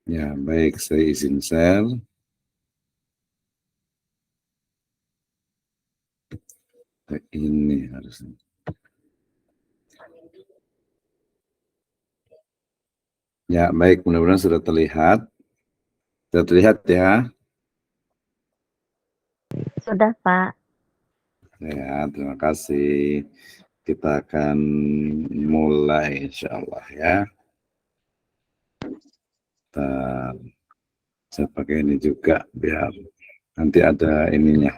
Ya, baik, saya izin share. Ini harusnya. Ya, baik, mudah-mudahan sudah terlihat. Sudah terlihat ya. Sudah, Pak. Ya, terima kasih. Kita akan mulai insya Allah ya. Saya pakai ini juga biar nanti ada ininya.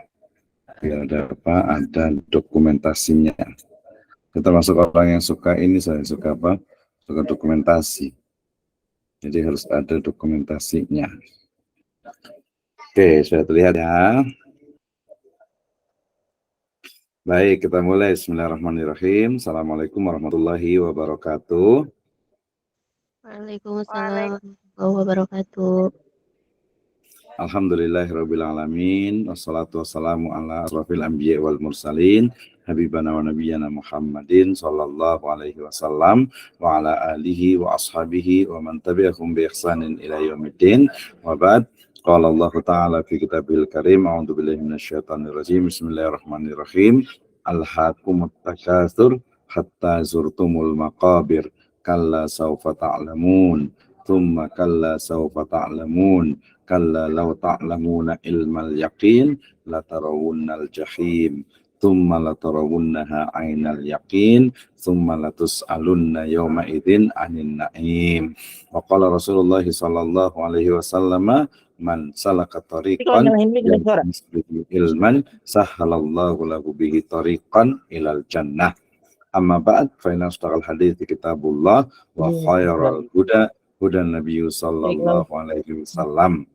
Biar ada apa? Ada dokumentasinya. Kita termasuk orang yang suka ini, saya suka apa? Suka dokumentasi. Jadi harus ada dokumentasinya. Oke, sudah terlihat ya. Baik, kita mulai. Bismillahirrahmanirrahim. Assalamualaikum warahmatullahi wabarakatuh. Waalaikumsalam warahmatullahi wabarakatuh. Alhamdulillahirabbil alamin. Wassalatu wassalamu ala asrofil anbiya wal mursalin. Habibana wa nabiyyana Muhammadin sallallahu alaihi wasallam wa ala alihi wa ashabihi wa man tabi'ahum bi ihsanin ila yaumiddin. Wa ba'd. Qala Allah Ta'ala fi kitabil karim. A'udzu billahi minasyaitonir rajim. Bismillahirrahmanirrahim. Alhaakumut takatsur hatta zurtumul maqabir. Kalla sawfa ta'lamun. Tsumma kalla sawfa ta'lamun. Kalla law ta'lamuna ilmal yaqin latarawunnal jahim thumma latarawunnaha ainal yaqin thumma latus'alunna yawma idzin 'anil na'im. Wa qala Rasulullah sallallahu alaihi wasallam man salaka tariqan yaltamisu ilman sahhalallahu lahu bihi tariqan ilal jannah. Amma ba'd fa inna asdaqal hadits kitabullah wa khairal huda hudan nabiyyu sallallahu alaihi wasallam.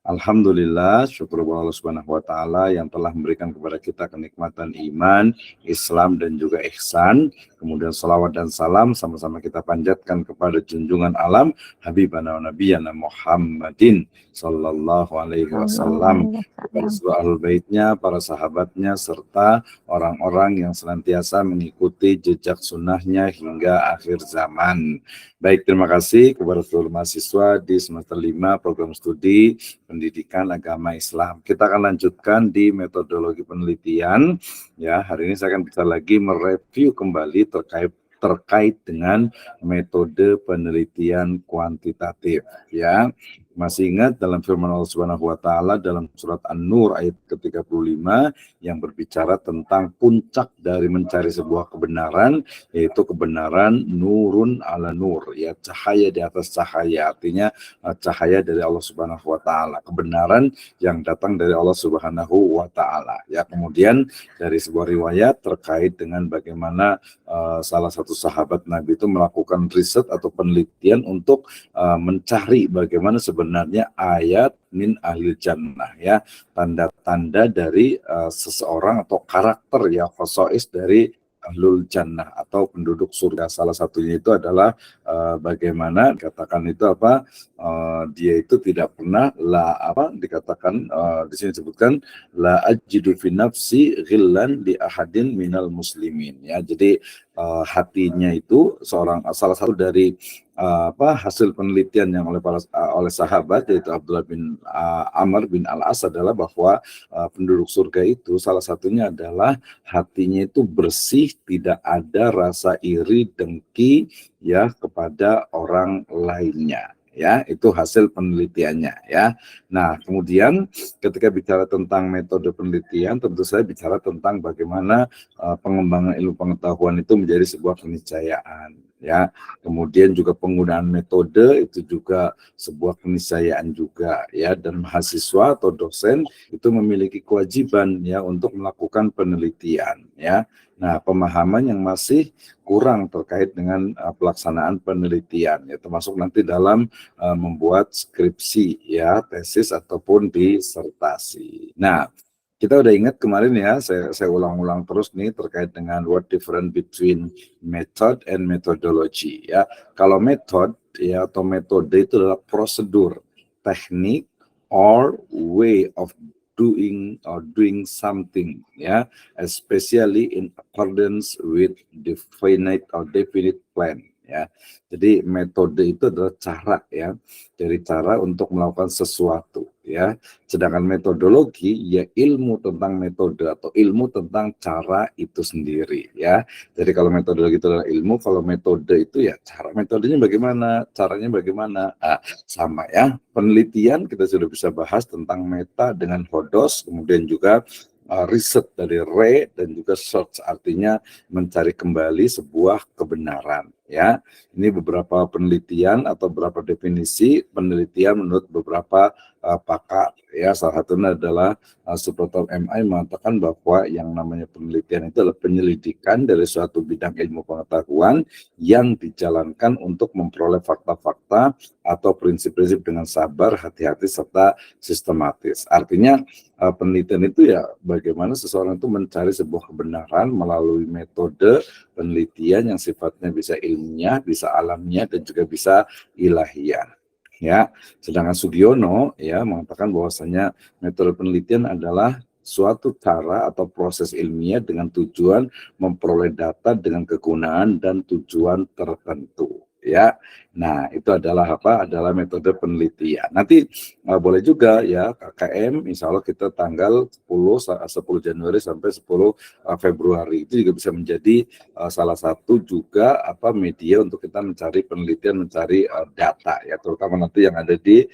Alhamdulillah, syukur kepada Allah Subhanahu wa taala yang telah memberikan kepada kita kenikmatan iman, Islam dan juga ihsan. Kemudian salawat dan salam sama-sama kita panjatkan kepada junjungan alam Habibana wa Nabiyana Muhammadin sallallahu alaihi wasallam, kepada seluruh ahlul baitnya, para sahabatnya serta orang-orang yang senantiasa mengikuti jejak sunnahnya hingga akhir zaman. Baik, terima kasih kepada seluruh mahasiswa di semester 5 program studi Pendidikan Agama Islam. Kita akan lanjutkan di metodologi penelitian. Ya, hari ini saya akan bisa lagi mereview kembali terkait dengan metode penelitian kuantitatif. Ya, masih ingat dalam firman Allah Subhanahu wa taala dalam surat An-Nur ayat ke-35 yang berbicara tentang puncak dari mencari sebuah kebenaran, yaitu kebenaran nurun ala nur, ya, cahaya di atas cahaya, artinya cahaya dari Allah Subhanahu wa taala, kebenaran yang datang dari Allah Subhanahu wa taala. Ya, kemudian dari sebuah riwayat terkait dengan bagaimana salah satu sahabat Nabi itu melakukan riset atau penelitian untuk mencari bagaimana sebenarnya ayat min ahli jannah, ya, tanda-tanda dari seseorang atau karakter ya khosois dari ahlul jannah atau penduduk surga. Salah satunya itu adalah bagaimana katakan itu apa, dia itu tidak pernah dikatakan di sini disebutkan la ajidu fi nafsi ghillan li ahadin minal muslimin, ya. Jadi hatinya itu salah satu dari hasil penelitian yang oleh sahabat yaitu Abdullah bin Amr bin Al-As adalah bahwa penduduk surga itu salah satunya adalah hatinya itu bersih, tidak ada rasa iri dengki ya kepada orang lainnya. Ya, itu hasil penelitiannya, ya. Nah, kemudian ketika bicara tentang metode penelitian, tentu saya bicara tentang bagaimana pengembangan ilmu pengetahuan itu menjadi sebuah keniscayaan, ya. Kemudian juga penggunaan metode itu juga sebuah keniscayaan juga, ya. Dan mahasiswa atau dosen itu memiliki kewajiban ya untuk melakukan penelitian, ya. Nah, pemahaman yang masih kurang terkait dengan pelaksanaan penelitian, ya, termasuk nanti dalam membuat skripsi, ya, tesis ataupun disertasi. Nah, kita udah ingat kemarin ya, saya ulang-ulang terus nih terkait dengan what different between method and methodology, ya. Kalau method ya atau metode itu adalah prosedur, teknik or way of doing something, ya, especially in accordance with definite plan, ya. Jadi metode itu adalah cara ya, dari cara untuk melakukan sesuatu ya. Sedangkan metodologi ya ilmu tentang metode atau ilmu tentang cara itu sendiri ya. Jadi kalau metodologi itu adalah ilmu, kalau metode itu ya cara metodenya bagaimana, caranya bagaimana. Sama ya, penelitian kita sudah bisa bahas tentang meta dengan hodos, kemudian juga riset dari re dan juga search, artinya mencari kembali sebuah kebenaran ya. Ini beberapa penelitian atau beberapa definisi penelitian menurut beberapa pakar ya. Salah satunya adalah Suprato MI mengatakan bahwa yang namanya penelitian itu adalah penyelidikan dari suatu bidang ilmu pengetahuan yang dijalankan untuk memperoleh fakta-fakta atau prinsip-prinsip dengan sabar, hati-hati serta sistematis. Artinya penelitian itu ya bagaimana seseorang itu mencari sebuah kebenaran melalui metode penelitian yang sifatnya bisa ilmiah, bisa alamiah, dan juga bisa ilahiyah. Ya, sedangkan Sugiono ya mengatakan bahwasanya metode penelitian adalah suatu cara atau proses ilmiah dengan tujuan memperoleh data dengan kegunaan dan tujuan tertentu. Ya, nah itu adalah apa? Adalah metode penelitian. Nanti boleh juga ya KKM, insya Allah kita tanggal 10 Januari sampai 10 Februari itu juga bisa menjadi salah satu juga apa media untuk kita mencari penelitian, mencari data ya, terutama nanti yang ada di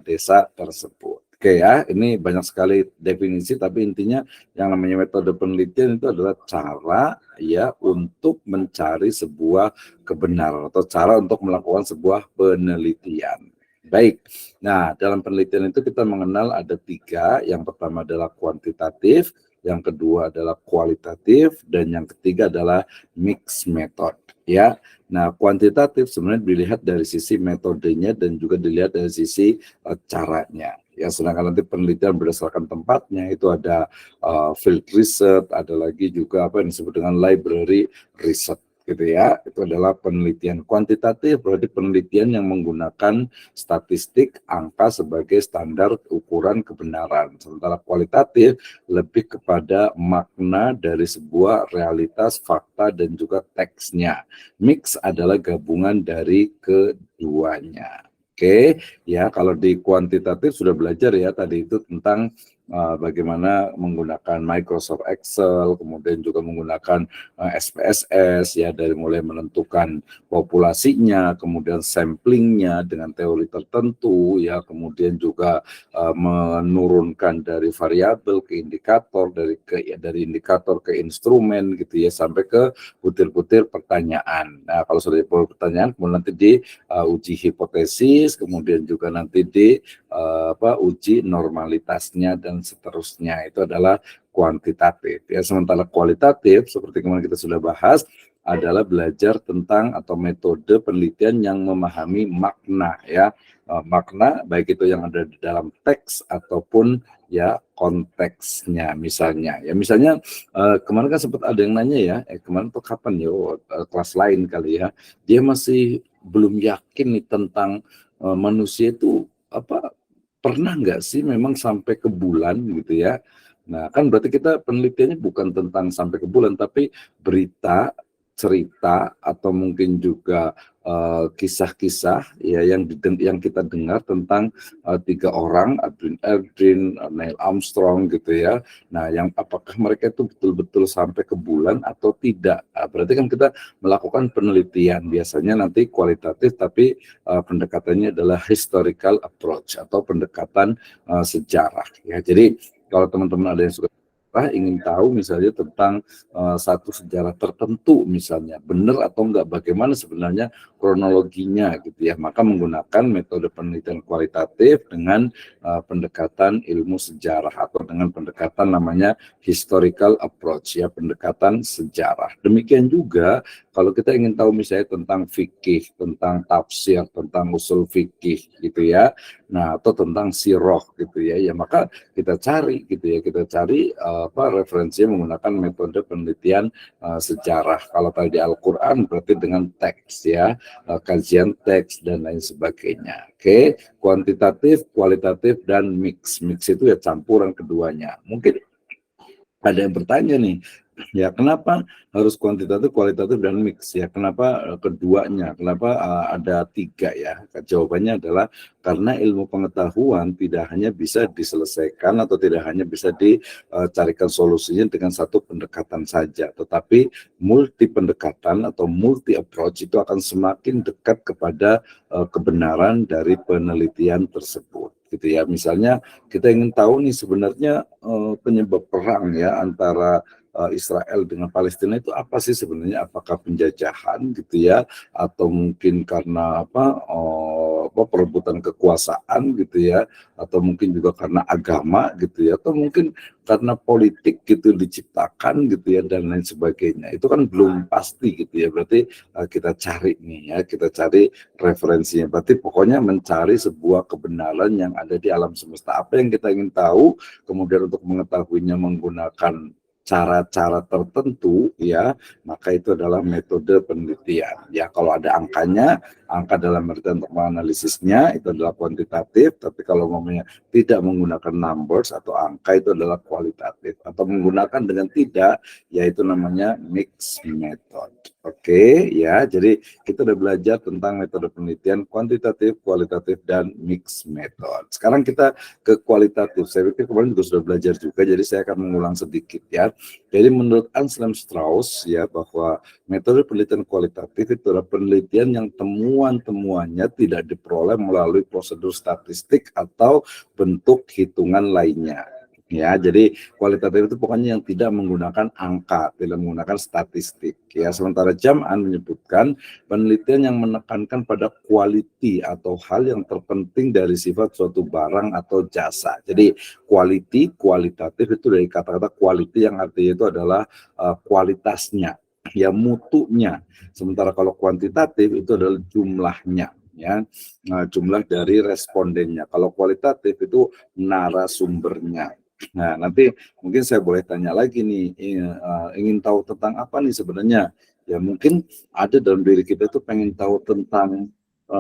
desa tersebut. Oke ya, ini banyak sekali definisi, tapi intinya yang namanya metode penelitian itu adalah cara ya untuk mencari sebuah kebenaran atau cara untuk melakukan sebuah penelitian. Baik, nah dalam penelitian itu kita mengenal ada 3, yang pertama adalah kuantitatif, yang kedua adalah kualitatif, dan yang ketiga adalah mixed method ya. Nah kuantitatif sebenarnya dilihat dari sisi metodenya dan juga dilihat dari sisi caranya. Ya, sedangkan nanti penelitian berdasarkan tempatnya itu ada field research, ada lagi juga apa yang disebut dengan library research gitu ya. Itu adalah penelitian kuantitatif, berarti penelitian yang menggunakan statistik, angka sebagai standar ukuran kebenaran. Sementara kualitatif lebih kepada makna dari sebuah realitas, fakta, dan juga teksnya. Mix adalah gabungan dari keduanya. Oke, ya kalau di kuantitatif sudah belajar ya tadi itu tentang bagaimana menggunakan Microsoft Excel, kemudian juga menggunakan SPSS ya, dari mulai menentukan populasinya, kemudian samplingnya dengan teori tertentu ya, kemudian juga menurunkan dari variabel ke indikator, dari indikator ke instrumen gitu ya, sampai ke butir-butir pertanyaan. Nah kalau sudah di pertanyaan, kemudian nanti di uji hipotesis, kemudian juga nanti di uji normalitasnya dan seterusnya. Itu adalah kuantitatif ya. Sementara kualitatif seperti kemarin kita sudah bahas adalah belajar tentang atau metode penelitian yang memahami makna ya, makna baik itu yang ada di dalam teks ataupun ya konteksnya. Misalnya kemarin kan sempat ada yang nanya ya, kemarin tuh kapan ya, kelas lain kali ya, dia masih belum yakin nih tentang manusia itu apa, pernah nggak sih memang sampai ke bulan gitu ya. Nah kan berarti kita penelitiannya bukan tentang sampai ke bulan, tapi berita, cerita, atau mungkin juga kisah-kisah ya yang kita dengar tentang 3 orang, Aldrin, Neil Armstrong gitu ya. Nah yang apakah mereka itu betul-betul sampai ke bulan atau tidak. Nah, berarti kan kita melakukan penelitian, biasanya nanti kualitatif, tapi pendekatannya adalah historical approach atau pendekatan sejarah ya. Jadi kalau teman-teman ada yang suka ingin tahu misalnya tentang satu sejarah tertentu, misalnya benar atau enggak, bagaimana sebenarnya kronologinya gitu ya, maka menggunakan metode penelitian kualitatif dengan pendekatan ilmu sejarah atau dengan pendekatan namanya historical approach ya, pendekatan sejarah. Demikian juga kalau kita ingin tahu misalnya tentang fikih, tentang tafsir, tentang usul fikih gitu ya, nah atau tentang siroh gitu ya, ya maka kita cari gitu ya, kita cari referensinya menggunakan metode penelitian sejarah. Kalau tadi Al-Quran berarti dengan teks ya, kajian teks dan lain sebagainya. Oke, kuantitatif, kualitatif, dan mix. Mix itu ya campuran keduanya. Mungkin ada yang bertanya nih, Ya, kenapa harus kuantitatif, kualitatif, dan mix ya? Kenapa keduanya? Kenapa ada 3 ya? Jawabannya adalah karena ilmu pengetahuan tidak hanya bisa diselesaikan atau tidak hanya bisa dicarikan solusinya dengan satu pendekatan saja, tetapi multi pendekatan atau multi approach itu akan semakin dekat kepada kebenaran dari penelitian tersebut. Gitu ya. Misalnya kita ingin tahu nih sebenarnya penyebab perang ya antara Israel dengan Palestina itu apa sih sebenarnya? Apakah penjajahan gitu ya, atau mungkin karena perebutan kekuasaan gitu ya, atau mungkin juga karena agama gitu ya, atau mungkin karena politik gitu diciptakan gitu ya dan lain sebagainya. Itu kan belum pasti gitu ya. Berarti kita cari nih ya, kita cari referensinya. Berarti pokoknya mencari sebuah kebenaran yang ada di alam semesta. Apa yang kita ingin tahu, kemudian untuk mengetahuinya menggunakan cara-cara tertentu ya, maka itu adalah metode penelitian ya. Kalau ada angkanya, angka dalam artian untuk menganalisisnya itu adalah kuantitatif, tapi kalau ngomongnya tidak menggunakan numbers atau angka itu adalah kualitatif, atau menggunakan dengan tidak yaitu namanya mixed method. Oke ya, jadi kita udah belajar tentang metode penelitian kuantitatif, kualitatif, dan mixed method. Sekarang kita ke kualitatif. Saya pikir kemarin juga sudah belajar juga, jadi saya akan mengulang sedikit ya. Jadi menurut Anselm Strauss ya, bahwa metode penelitian kualitatif itu adalah penelitian yang temuan-temuannya tidak diperoleh melalui prosedur statistik atau bentuk hitungan lainnya. Ya, jadi kualitatif itu pokoknya yang tidak menggunakan angka, tidak menggunakan statistik. Ya, sementara Jam'an menyebutkan penelitian yang menekankan pada quality atau hal yang terpenting dari sifat suatu barang atau jasa. Jadi quality, kualitatif itu dari kata-kata quality yang artinya itu adalah kualitasnya, ya mutunya. Sementara kalau kuantitatif itu adalah jumlahnya, ya jumlah dari respondennya. Kalau kualitatif itu narasumbernya. Nah, nanti mungkin saya boleh tanya lagi nih, ingin tahu tentang apa nih sebenarnya? Ya mungkin ada dalam diri kita itu pengen tahu tentang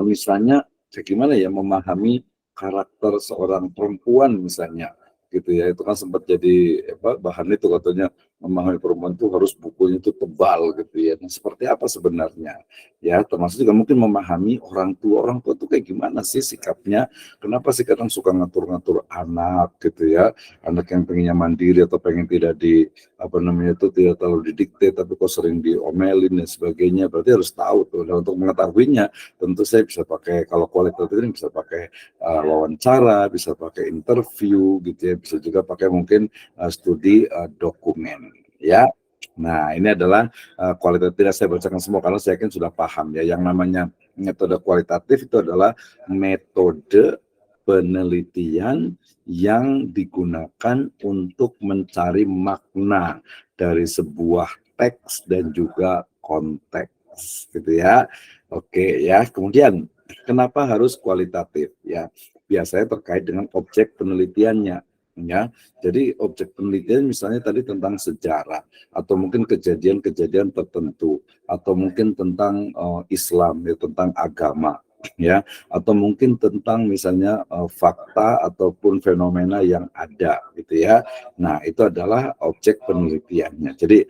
misalnya gimana ya memahami karakter seorang perempuan misalnya, gitu ya. Itu kan sempat jadi bahan itu katanya memahami perempuan itu harus bukunya itu tebal gitu ya. Nah, seperti apa sebenarnya? Ya, termasuk juga mungkin memahami orang tua tuh kayak gimana sih sikapnya? Kenapa sih kadang suka ngatur-ngatur anak gitu ya? Anak yang pengennya mandiri atau pengen tidak tidak terlalu didikte tapi kok sering diomelin dan sebagainya. Berarti harus tahu tuh. Dan untuk mengetahuinya tentu saya bisa pakai, kalau kualitatif ini bisa pakai wawancara, bisa pakai interview gitu ya, bisa juga pakai mungkin studi dokumen ya. Nah, ini adalah kualitatif. Tidak saya bacakan semua karena saya yakin sudah paham ya. Yang namanya metode kualitatif itu adalah metode penelitian yang digunakan untuk mencari makna dari sebuah teks dan juga konteks gitu ya. Oke ya. Kemudian kenapa harus kualitatif ya? Biasanya terkait dengan objek penelitiannya ya. Jadi objek penelitian misalnya tadi tentang sejarah atau mungkin kejadian-kejadian tertentu atau mungkin tentang Islam ya, tentang agama ya, atau mungkin tentang misalnya fakta ataupun fenomena yang ada gitu ya. Nah, itu adalah objek penelitiannya. Jadi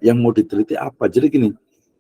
yang mau diteliti apa? Jadi gini,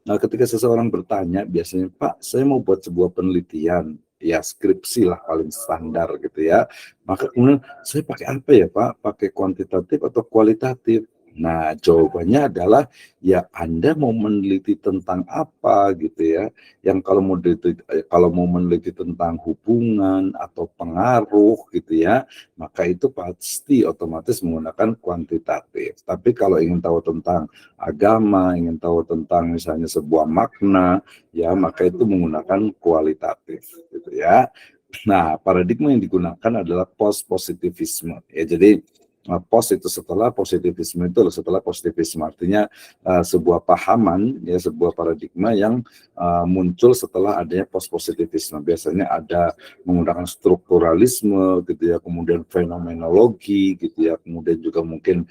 ketika seseorang bertanya biasanya, Pak, saya mau buat sebuah penelitian, ya skripsi lah paling standar gitu ya. Maka kemudian saya pakai apa ya Pak? Pakai kuantitatif atau kualitatif? Nah, jawabannya adalah ya Anda mau meneliti tentang apa gitu ya. Yang kalau mau meneliti tentang hubungan atau pengaruh gitu ya, maka itu pasti otomatis menggunakan kuantitatif. Tapi kalau ingin tahu tentang agama, ingin tahu tentang misalnya sebuah makna, ya maka itu menggunakan kualitatif gitu ya. Nah, paradigma yang digunakan adalah post-positivisme. Ya, jadi post itu setelah positivisme itu setelah positivisme artinya sebuah pahaman ya, sebuah paradigma yang muncul setelah adanya post-positivisme. Biasanya ada menggunakan strukturalisme gitu ya, kemudian fenomenologi gitu ya, kemudian juga mungkin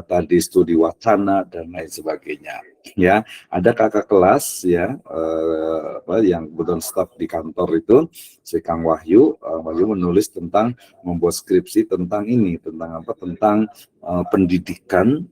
tadi studi wacana dan lain sebagainya. Ya, ada kakak kelas ya yang kebetulan staf di kantor itu, si Kang Wahyu, Wahyu menulis tentang membuat skripsi tentang ini, tentang apa? Tentang pendidikan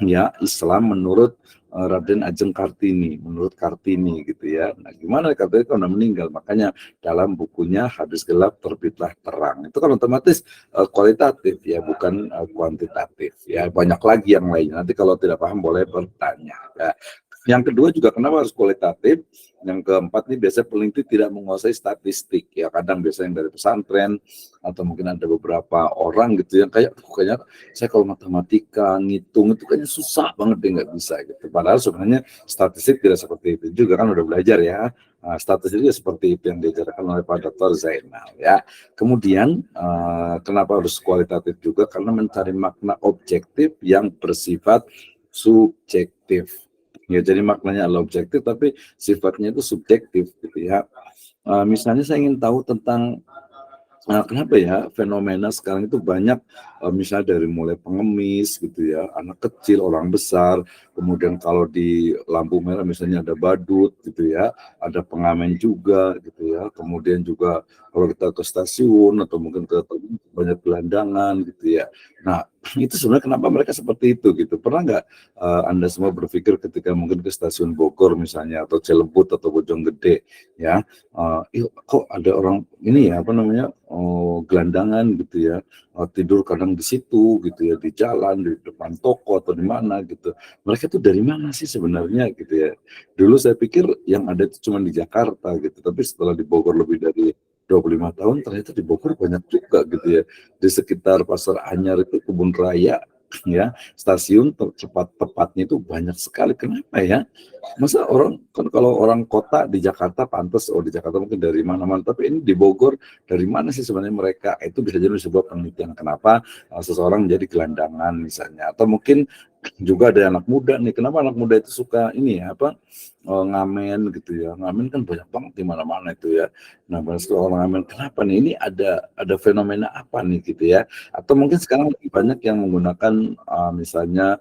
ya Islam menurut Raden Ajeng Kartini, menurut Kartini gitu ya. Nah, gimana katanya kalau udah meninggal, makanya dalam bukunya Hadis Gelap Terbitlah Terang. Itu kan otomatis kualitatif ya, bukan kuantitatif. Ya, banyak lagi yang lain. Nanti kalau tidak paham boleh bertanya. Ya. Yang kedua juga kenapa harus kualitatif? Yang keempat nih biasanya peneliti tidak menguasai statistik ya, kadang biasanya yang dari pesantren atau mungkin ada beberapa orang gitu yang kayaknya saya kalau matematika ngitung itu kayaknya susah banget deh, nggak bisa gitu. Padahal sebenarnya statistik tidak seperti itu juga, kan udah belajar ya. Nah, statistik juga seperti itu yang diajarkan oleh Pak Dr. Zainal ya. Kemudian kenapa harus kualitatif juga? Karena mencari makna objektif yang bersifat subjektif. Ya, jadi maknanya adalah objektif, tapi sifatnya itu subjektif gitu ya. Misalnya saya ingin tahu tentang kenapa ya fenomena sekarang itu banyak, misalnya dari mulai pengemis gitu ya, anak kecil, orang besar, kemudian kalau di lampu merah misalnya ada badut gitu ya, ada pengamen juga gitu ya, kemudian juga kalau kita ke stasiun atau mungkin ke banyak gelandangan gitu ya. Nah, itu sebenarnya kenapa mereka seperti itu gitu. Pernah nggak Anda semua berpikir ketika mungkin ke stasiun Bogor misalnya atau Cilebut atau Bojonggede ya, kok ada orang ini ya apa namanya gelandangan gitu ya, tidur kadang di situ gitu ya, di jalan di depan toko atau di mana gitu. Mereka tuh dari mana sih sebenarnya gitu ya. Dulu saya pikir yang ada itu cuma di Jakarta gitu, tapi setelah di Bogor lebih dari 25 tahun ternyata di Bogor banyak juga gitu ya. Di sekitar Pasar Anyar itu Kebun Raya ya, stasiun tepatnya itu banyak sekali. Kenapa ya? Masa orang kan kalau orang kota di Jakarta pantas, oh di Jakarta mungkin dari mana-mana, tapi ini di Bogor dari mana sih sebenarnya mereka? Itu bisa jadi sebuah penelitian kenapa seseorang menjadi gelandangan misalnya, atau mungkin juga ada anak muda nih, kenapa anak muda itu suka ini ya apa ngamen gitu ya, ngamen kan banyak banget di mana-mana itu ya. Nah, pas orang ngamen kenapa nih? Ini ada fenomena apa nih gitu ya? Atau mungkin sekarang lebih banyak yang menggunakan misalnya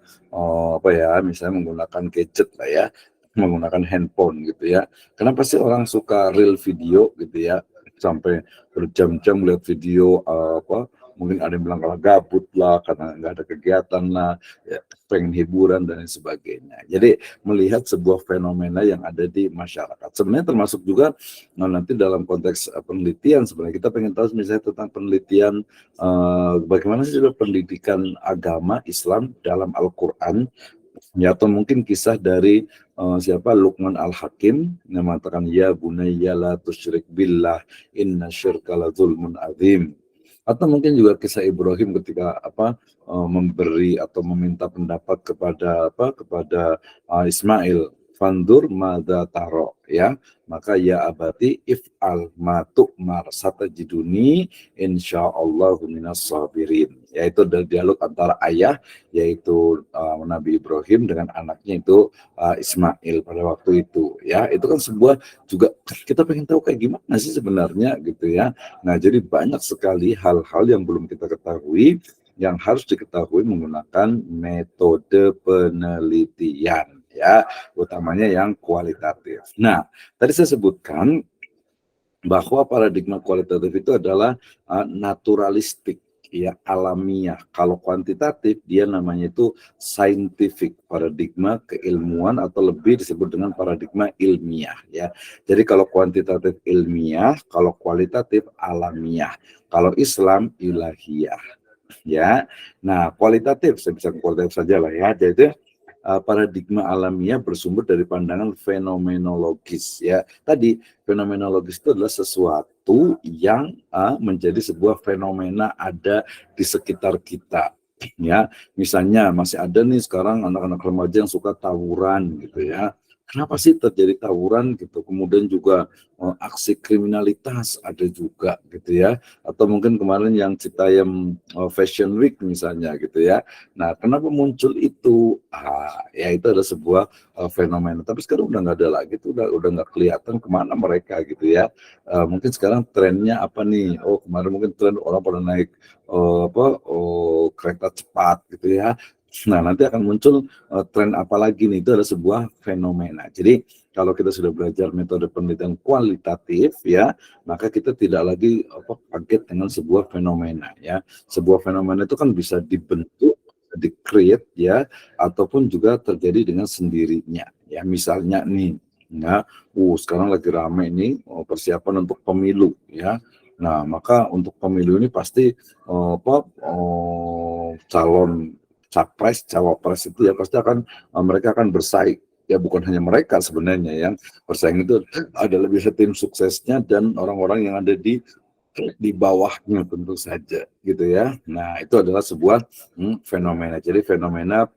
apa ya, misalnya menggunakan gadget lah ya, menggunakan handphone gitu ya. Kenapa sih orang suka real video gitu ya, sampai berjam-jam lihat video apa, mungkin ada yang bilang kalau gabut lah, karena nggak ada kegiatan lah, ya, pengen hiburan dan lain sebagainya. Jadi melihat sebuah fenomena yang ada di masyarakat. Sebenarnya termasuk juga nanti dalam konteks penelitian, sebenarnya kita pengen tahu misalnya tentang penelitian bagaimana sih pendidikan agama Islam dalam Al-Quran, ya, atau mungkin kisah dari siapa Luqman Al-Hakim yang mengatakan ya bunayya la tusyrik billah inna syirka la zulmun azim. Atau mungkin juga kisah Ibrahim ketika memberi atau meminta pendapat kepada Ismail, fandur madza taro ya, maka ya abati if'al ma tu'mar satajiduni insyaallahu minas sabirin. Yaitu dari dialog antara ayah yaitu Nabi Ibrahim dengan anaknya itu Ismail pada waktu itu ya. Itu kan sebuah juga kita pengen tahu kayak gimana sih sebenarnya gitu ya. Nah, jadi banyak sekali hal-hal yang belum kita ketahui yang harus diketahui menggunakan metode penelitian ya, utamanya yang kualitatif. Nah, tadi saya sebutkan bahwa paradigma kualitatif itu adalah naturalistik ya, alamiah. Kalau kuantitatif dia namanya itu scientific, paradigma keilmuan atau lebih disebut dengan paradigma ilmiah ya. Jadi kalau kuantitatif ilmiah, kalau kualitatif alamiah. Kalau Islam ilahiyah ya. Nah, kualitatif saya bisa kualitatif saja lah ya. Jadi paradigma alamiah bersumber dari pandangan fenomenologis ya. Tadi fenomenologis itu adalah sesuatu yang menjadi sebuah fenomena ada di sekitar kita ya. Misalnya masih ada nih sekarang anak-anak remaja yang suka tawuran gitu ya. Kenapa sih terjadi tawuran gitu? Kemudian juga aksi kriminalitas ada juga gitu ya. Atau mungkin kemarin yang Citayam Fashion Week misalnya gitu ya. Nah, kenapa muncul itu? Ya itu adalah sebuah fenomena. Tapi sekarang udah nggak ada lagi, tuh udah nggak kelihatan kemana mereka gitu ya. Mungkin sekarang trennya apa nih? Oh, kemarin mungkin tren orang pada naik kereta cepat gitu ya. Nah, nanti akan muncul tren apa lagi nih? Itu adalah sebuah fenomena. Jadi kalau kita sudah belajar metode penelitian kualitatif ya, maka kita tidak lagi kaget dengan sebuah fenomena ya. Sebuah fenomena itu kan bisa dibentuk, bisa di-create ya, ataupun juga terjadi dengan sendirinya. Ya misalnya nih, ya, sekarang lagi rame nih persiapan untuk pemilu ya. Nah, maka untuk pemilu ini pasti calon capres, cawapres itu ya pasti akan mereka akan bersaing. Ya bukan hanya mereka sebenarnya yang bersaing, itu ada lebih tim suksesnya dan orang-orang yang ada di bawahnya tentu saja gitu ya. Nah, itu adalah sebuah fenomena. Jadi fenomena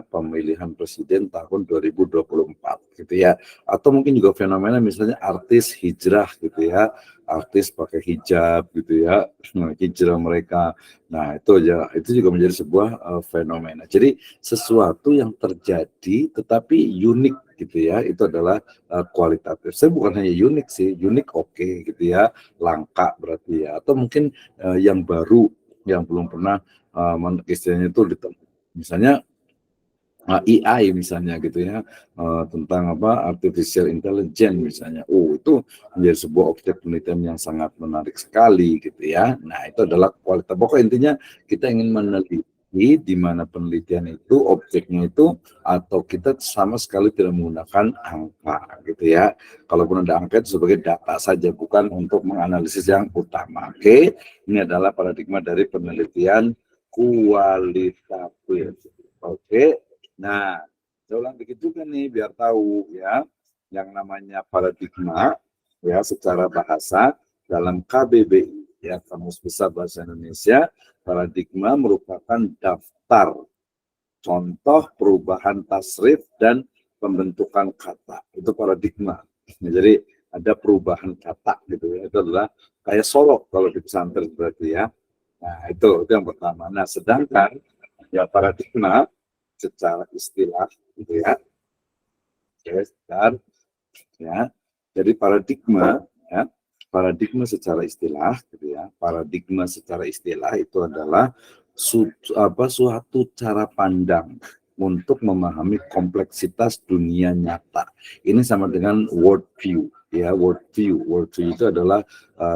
pemilihan presiden tahun 2024 gitu ya. Atau mungkin juga fenomena misalnya artis hijrah gitu ya. Artis pakai hijab gitu ya. Nah, hijrah mereka. Nah, itu juga menjadi sebuah fenomena. Jadi sesuatu yang terjadi tetapi unik gitu ya. Itu adalah kualitatif. Saya bukan hanya unik sih, unik oke gitu ya, langka berarti ya, atau mungkin yang baru yang belum pernah istilahnya itu misalnya AI misalnya gitu ya, tentang artificial intelligence misalnya. Itu menjadi sebuah objek penelitian yang sangat menarik sekali gitu ya. Nah, itu adalah kualitas. Pokoknya intinya kita ingin meneliti di mana penelitian itu objeknya itu atau kita sama sekali tidak menggunakan angka gitu ya. Kalaupun ada angka itu sebagai data saja, bukan untuk menganalisis yang utama. Oke, ini adalah paradigma dari penelitian kualitatif. Oke. Nah, saya ulang dikit juga nih biar tahu ya, yang namanya paradigma ya secara bahasa dalam KBBI ya, Kamus Besar Bahasa Indonesia, paradigma merupakan daftar contoh perubahan tasrif dan pembentukan kata. Itu paradigma. Jadi ada perubahan kata gitu ya. Itu adalah kayak sorok kalau di pesantren berarti ya. Nah, itu yang pertama. Nah, sedangkan ya paradigma secara istilah gitu ya, ya. Jadi paradigma secara istilah gitu ya. Paradigma secara istilah itu adalah suatu cara pandang untuk memahami kompleksitas dunia nyata. Ini sama dengan worldview ya. Worldview itu adalah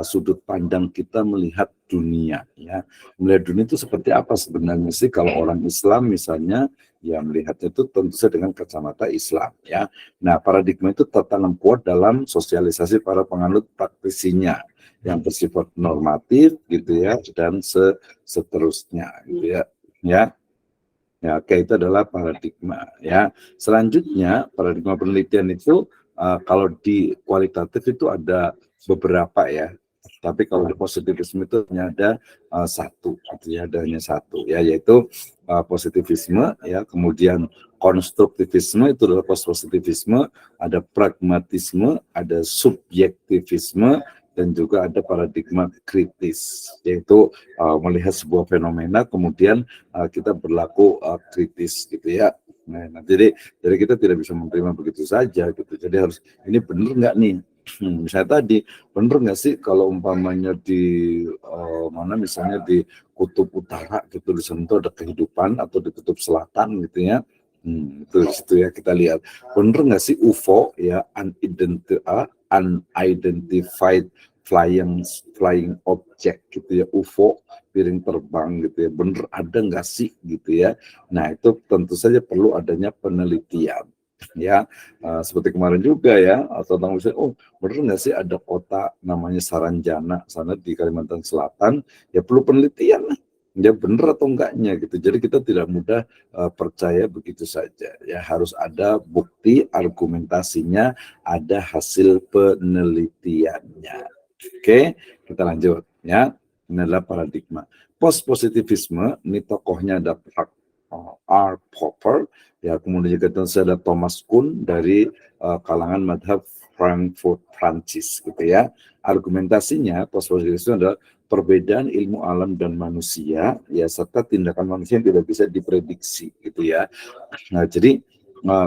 sudut pandang kita melihat dunia ya. Melihat dunia itu seperti apa sebenarnya sih kalau orang Islam misalnya ya melihatnya itu tentu saja dengan kacamata Islam ya. Nah, paradigma itu tertanam kuat dalam sosialisasi para penganut praktisinya yang bersifat normatif gitu ya, dan seterusnya gitu ya. Ya, oke, itu adalah paradigma ya. Selanjutnya paradigma penelitian itu kalau di kualitatif itu ada beberapa ya. Tapi kalau di positivisme itu hanya ada satu, gitu ya, ada hanya satu ya, yaitu positivisme ya, kemudian konstruktivisme itu adalah positivisme, ada pragmatisme, ada subjektivisme, dan juga ada paradigma kritis, yaitu melihat sebuah fenomena kemudian kita berlaku kritis gitu ya. Nah, jadi kita tidak bisa menerima begitu saja gitu. Jadi harus ini benar nggak nih? Misalnya tadi benar nggak sih kalau umpamanya di mana misalnya di kutub utara gitu di sana ada kehidupan, atau di kutub selatan gitu ya. Itu ya kita lihat benar nggak sih UFO ya, unidentified flying object gitu ya, UFO piring terbang gitu ya, bener ada nggak sih gitu ya. Nah, itu tentu saja perlu adanya penelitian ya, seperti kemarin juga ya, atau tentang misalnya bener nggak sih ada kota namanya Saranjana sana di Kalimantan Selatan, ya perlu penelitian lah ya, bener atau enggaknya gitu. Jadi kita tidak mudah percaya begitu saja ya, harus ada bukti argumentasinya, ada hasil penelitiannya. Oke, kita lanjut ya. Ini adalah paradigma. Post-positivisme, ini tokohnya ada R. Popper, ya, kemudian juga ada Thomas Kuhn dari kalangan madhab Frankfurt, Prancis, gitu ya. Argumentasinya, post-positivisme adalah perbedaan ilmu alam dan manusia, ya, serta tindakan manusia yang tidak bisa diprediksi, gitu ya. Nah, jadi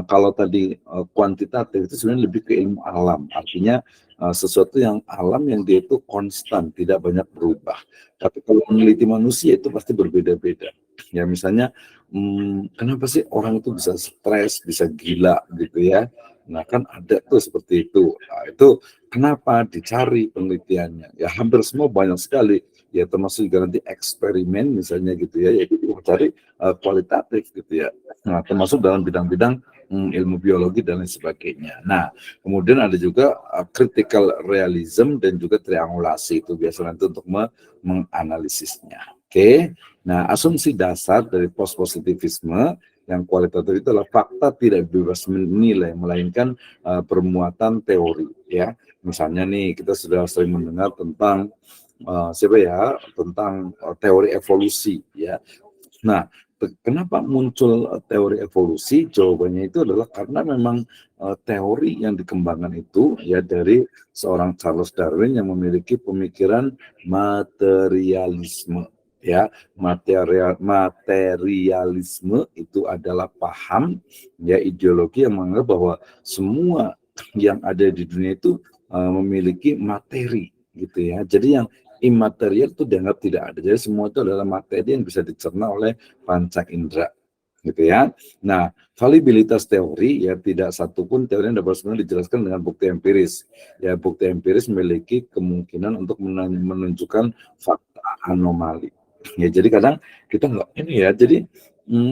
kalau tadi kuantitatif itu sebenarnya lebih ke ilmu alam, artinya sesuatu yang alam yang dia itu konstan, tidak banyak berubah. Tapi kalau meneliti manusia itu pasti berbeda-beda. Ya misalnya, kenapa sih orang itu bisa stres, bisa gila gitu ya? Nah kan ada tuh seperti itu. Nah, itu kenapa dicari penelitiannya? Ya hampir semua banyak sekali. ya termasuk juga nanti eksperimen misalnya gitu ya, yaitu mencari kualitatif gitu ya. Nah, termasuk dalam bidang-bidang ilmu biologi dan lain sebagainya. Nah, kemudian ada juga critical realism dan juga triangulasi, itu biasa nanti untuk menganalisisnya. Oke. Nah, asumsi dasar dari post-positivisme yang kualitatif itu adalah fakta tidak bebas menilai, melainkan permuatan teori ya. Misalnya nih, kita sudah sering mendengar tentang tentang teori evolusi ya. Nah, kenapa muncul teori evolusi? Jawabannya itu adalah karena memang teori yang dikembangkan itu ya dari seorang Charles Darwin yang memiliki pemikiran materialisme ya. Materialisme itu adalah paham ya, ideologi yang menganggap bahwa semua yang ada di dunia itu memiliki materi gitu ya. Jadi yang imaterial itu dianggap tidak ada. Jadi semua itu adalah materi yang bisa dicerna oleh panca indera, gitu ya. Nah, validitas teori ya tidak satupun teori yang dapat sebenarnya dijelaskan dengan bukti empiris. Ya, bukti empiris memiliki kemungkinan untuk menunjukkan fakta anomali. Ya, jadi kadang kita nggak ini ya. Jadi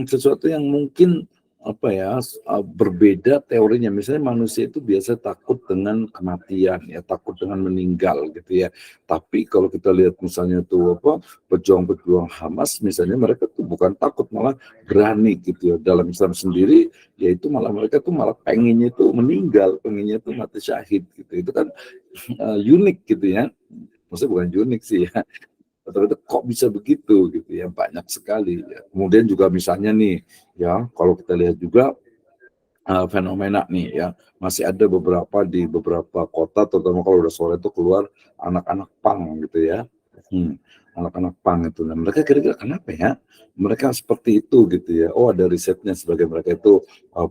sesuatu yang mungkin berbeda teorinya. Misalnya manusia itu biasa takut dengan kematian ya, takut dengan meninggal gitu ya. Tapi kalau kita lihat misalnya tuh pejuang-pejuang Hamas misalnya, mereka tuh bukan takut, malah berani gitu ya. Dalam Islam sendiri yaitu malah mereka tuh malah pengennya itu meninggal, pengennya itu mati syahid gitu. Itu kan unik gitu ya. Maksudnya bukan unik sih ya. Ternyata kok bisa begitu gitu ya, banyak sekali ya. Kemudian juga misalnya nih ya, kalau kita lihat juga fenomena nih ya, masih ada di beberapa kota, terutama kalau udah sore itu keluar anak-anak pang gitu ya. Anak-anak pang itu. Nah, mereka kira-kira kenapa ya mereka seperti itu gitu ya? Oh, ada risetnya, sebagian mereka itu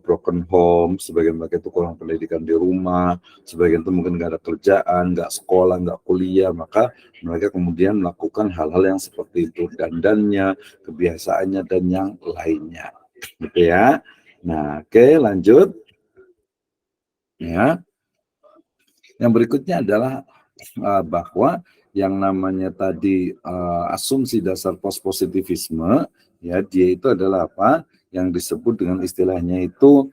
broken home, sebagian mereka itu kurang pendidikan di rumah, sebagian itu mungkin nggak ada kerjaan, nggak sekolah, nggak kuliah, maka mereka kemudian melakukan hal-hal yang seperti itu, dandannya, kebiasaannya, dan yang lainnya gitu ya. Nah, oke, lanjut ya. Yang berikutnya adalah bahwa yang namanya tadi asumsi dasar positivisme ya, dia itu adalah apa yang disebut dengan istilahnya itu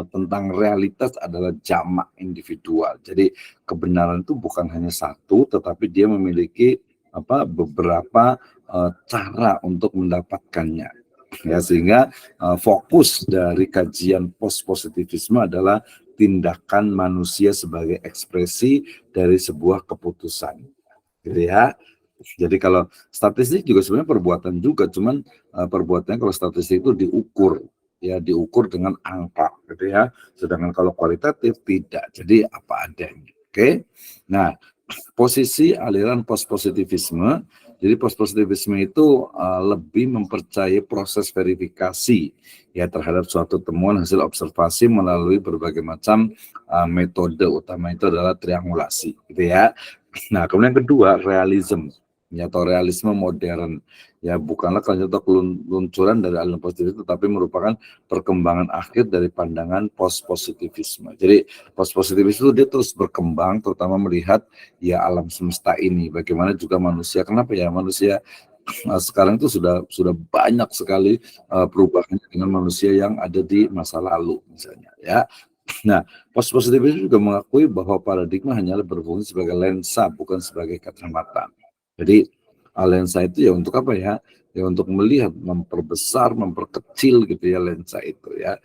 tentang realitas adalah jamak individual. Jadi kebenaran itu bukan hanya satu, tetapi dia memiliki beberapa cara untuk mendapatkannya ya, sehingga fokus dari kajian positivisme adalah tindakan manusia sebagai ekspresi dari sebuah keputusan, gitu ya. Jadi kalau statistik juga sebenarnya perbuatan juga, cuman perbuatannya kalau statistik itu diukur, ya diukur dengan angka, gitu ya. Sedangkan kalau kualitatif tidak, jadi apa adanya. Oke. Nah, posisi aliran positivisme. Jadi positivisme itu lebih mempercayai proses verifikasi ya terhadap suatu temuan hasil observasi melalui berbagai macam metode, utama itu adalah triangulasi gitu ya. Nah, kemudian kedua, realism ya, atau realisme modern ya, bukanlah keluncuran dari aliran positivisme, tetapi merupakan perkembangan akhir dari pandangan positivisme. Jadi positivisme itu dia terus berkembang, terutama melihat ya alam semesta ini, bagaimana juga manusia. Kenapa ya manusia sekarang itu sudah banyak sekali perubahan dengan manusia yang ada di masa lalu misalnya ya. Nah, positivisme juga mengakui bahwa paradigma hanyalah berfungsi sebagai lensa, bukan sebagai kacamata. Jadi lensa itu ya untuk apa ya? Ya untuk melihat, memperbesar, memperkecil gitu ya lensa itu ya,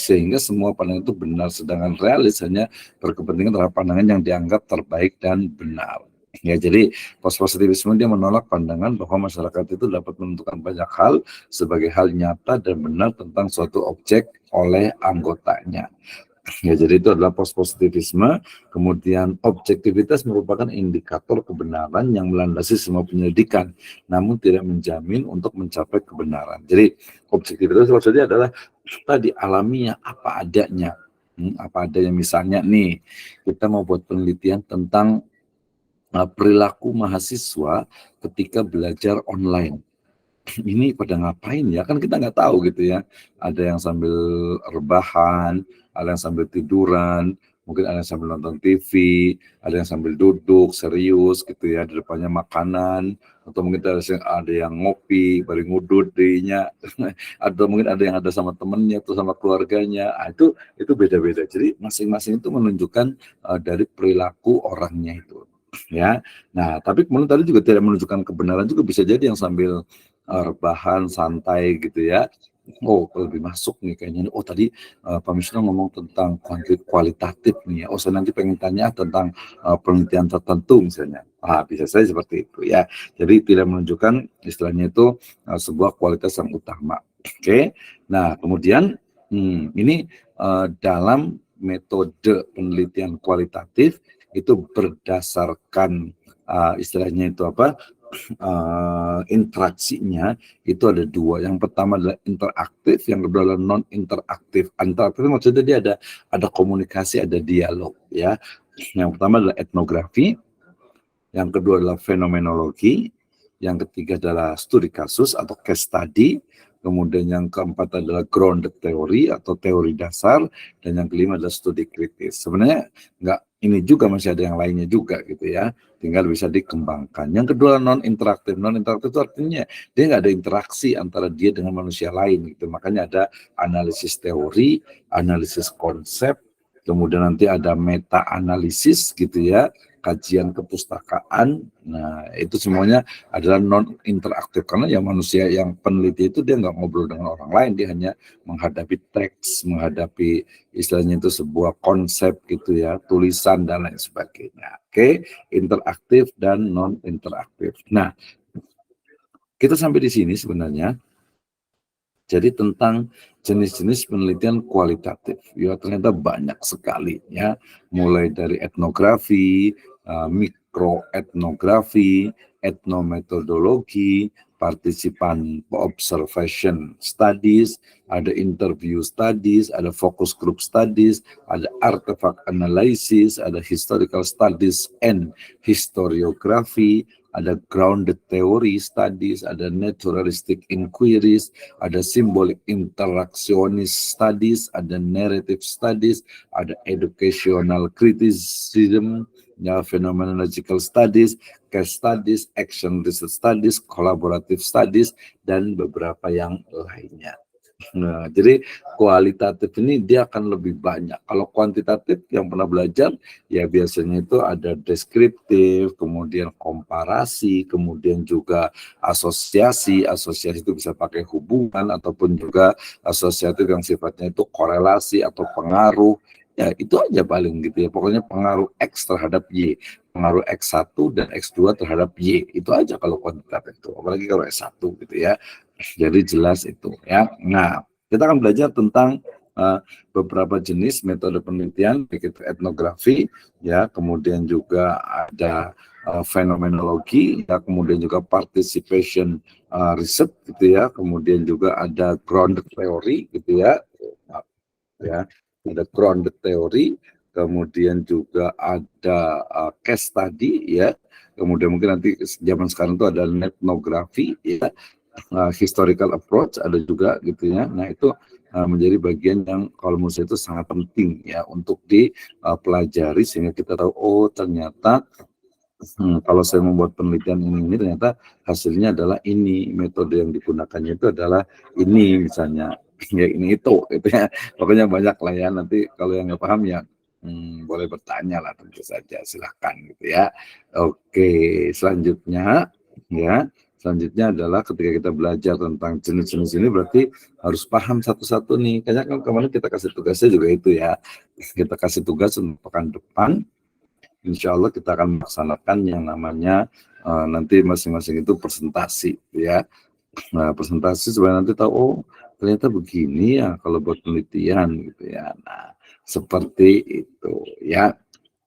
sehingga semua pandangan itu benar, sedangkan realis hanya berkepentingan terhadap pandangan yang dianggap terbaik dan benar. Ya, jadi positivisme dia menolak pandangan bahwa masyarakat itu dapat menentukan banyak hal sebagai hal nyata dan benar tentang suatu objek oleh anggotanya. Ya, jadi itu adalah positivisme. Kemudian objektivitas merupakan indikator kebenaran yang melandasi semua penyelidikan, namun tidak menjamin untuk mencapai kebenaran. Jadi objektivitas maksudnya adalah tadi alamiah, apa adanya. Apa adanya, misalnya nih, kita mau buat penelitian tentang perilaku mahasiswa ketika belajar online. Ini pada ngapain ya, kan kita nggak tahu gitu ya, ada yang sambil rebahan, ada yang sambil tiduran, mungkin ada yang sambil nonton TV, ada yang sambil duduk serius gitu ya, di depannya makanan, atau mungkin ada yang ngopi, baru ngudut dirinya, atau mungkin ada yang ada sama temennya atau sama keluarganya. Itu beda-beda. Jadi masing-masing itu menunjukkan dari perilaku orangnya itu. Ya, nah tapi kemudian tadi juga tidak menunjukkan kebenaran, juga bisa jadi yang sambil rebahan santai gitu ya. Oh, lebih masuk nih kayaknya. Oh, tadi Pak Misno ngomong tentang kualitatif nih ya. Oh, saya nanti pengen tanya tentang penelitian tertentu misalnya. Bisa saja seperti itu ya. Jadi tidak menunjukkan istilahnya itu sebuah kualitas yang utama. Oke. Nah, kemudian ini dalam metode penelitian kualitatif itu berdasarkan istilahnya itu apa? Interaksinya itu ada dua. Yang pertama adalah interaktif, yang kedua adalah non interaktif. Interaktif maksudnya dia ada komunikasi, ada dialog ya. Yang pertama adalah etnografi, yang kedua adalah fenomenologi, yang ketiga adalah studi kasus atau case study, kemudian yang keempat adalah grounded theory atau teori dasar, dan yang kelima adalah studi kritis. Sebenarnya enggak, ini juga masih ada yang lainnya juga gitu ya, tinggal bisa dikembangkan. Yang kedua non interaktif. Non interaktif itu artinya dia nggak ada interaksi antara dia dengan manusia lain gitu. Makanya ada analisis teori, analisis konsep, kemudian nanti ada meta analisis gitu ya, kajian kepustakaan. Nah, itu semuanya adalah non interaktif, karena yang manusia yang peneliti itu dia nggak ngobrol dengan orang lain, dia hanya menghadapi teks, menghadapi istilahnya itu sebuah konsep gitu ya, tulisan dan lain sebagainya. Oke, interaktif dan non interaktif. Nah, kita sampai di sini sebenarnya. Jadi tentang jenis-jenis penelitian kualitatif, ya ternyata banyak sekali ya, mulai dari etnografi, mikroetnografi, etnometodologi, partisipan observation studies, ada interview studies, ada focus group studies, ada artifact analysis, ada historical studies and historiography, ada grounded theory studies, ada naturalistic inquiries, ada symbolic interactionist studies, ada narrative studies, ada educational criticism, ya, phenomenological studies, case studies, action research studies, collaborative studies, dan beberapa yang lainnya. Nah, jadi kualitatif ini dia akan lebih banyak. Kalau kuantitatif yang pernah belajar, ya biasanya itu ada deskriptif, kemudian komparasi, kemudian juga asosiasi. Asosiasi itu bisa pakai hubungan, ataupun juga asosiatif yang sifatnya itu korelasi atau pengaruh. Ya, itu aja paling gitu ya. Pokoknya pengaruh X terhadap Y, pengaruh X1 dan X2 terhadap Y. Itu aja kalau kuantitatif itu. Apalagi kalau S1 gitu ya. Jadi jelas itu ya. Nah, kita akan belajar tentang beberapa jenis metode penelitian, baik itu etnografi, ya, kemudian juga ada fenomenologi, ya, kemudian juga participation research, gitu ya, kemudian juga ada grounded theory, gitu ya, ada grounded theory, kemudian juga ada case study, ya, kemudian mungkin nanti zaman sekarang itu ada etnografi, ya, historical approach ada juga gitu ya. Nah, itu menjadi bagian yang kalau menurut saya itu sangat penting ya untuk dipelajari sehingga kita tahu, oh ternyata kalau saya membuat penelitian ini ternyata hasilnya adalah ini, metode yang digunakannya itu adalah ini misalnya, ya ini itu gitu ya. Pokoknya banyak lah ya, nanti kalau yang nggak paham ya boleh bertanya lah, tentu saja, silahkan gitu ya. Oke, selanjutnya ya. Selanjutnya adalah ketika kita belajar tentang jenis-jenis ini berarti harus paham satu-satu nih. Kayaknya kan kemarin kita kasih tugasnya juga itu ya. Kita kasih tugas untuk pekan depan. Insya Allah kita akan melaksanakan yang namanya nanti masing-masing itu presentasi ya. Nah, presentasi supaya nanti tahu, oh ternyata begini ya kalau buat penelitian gitu ya. Nah, seperti itu ya.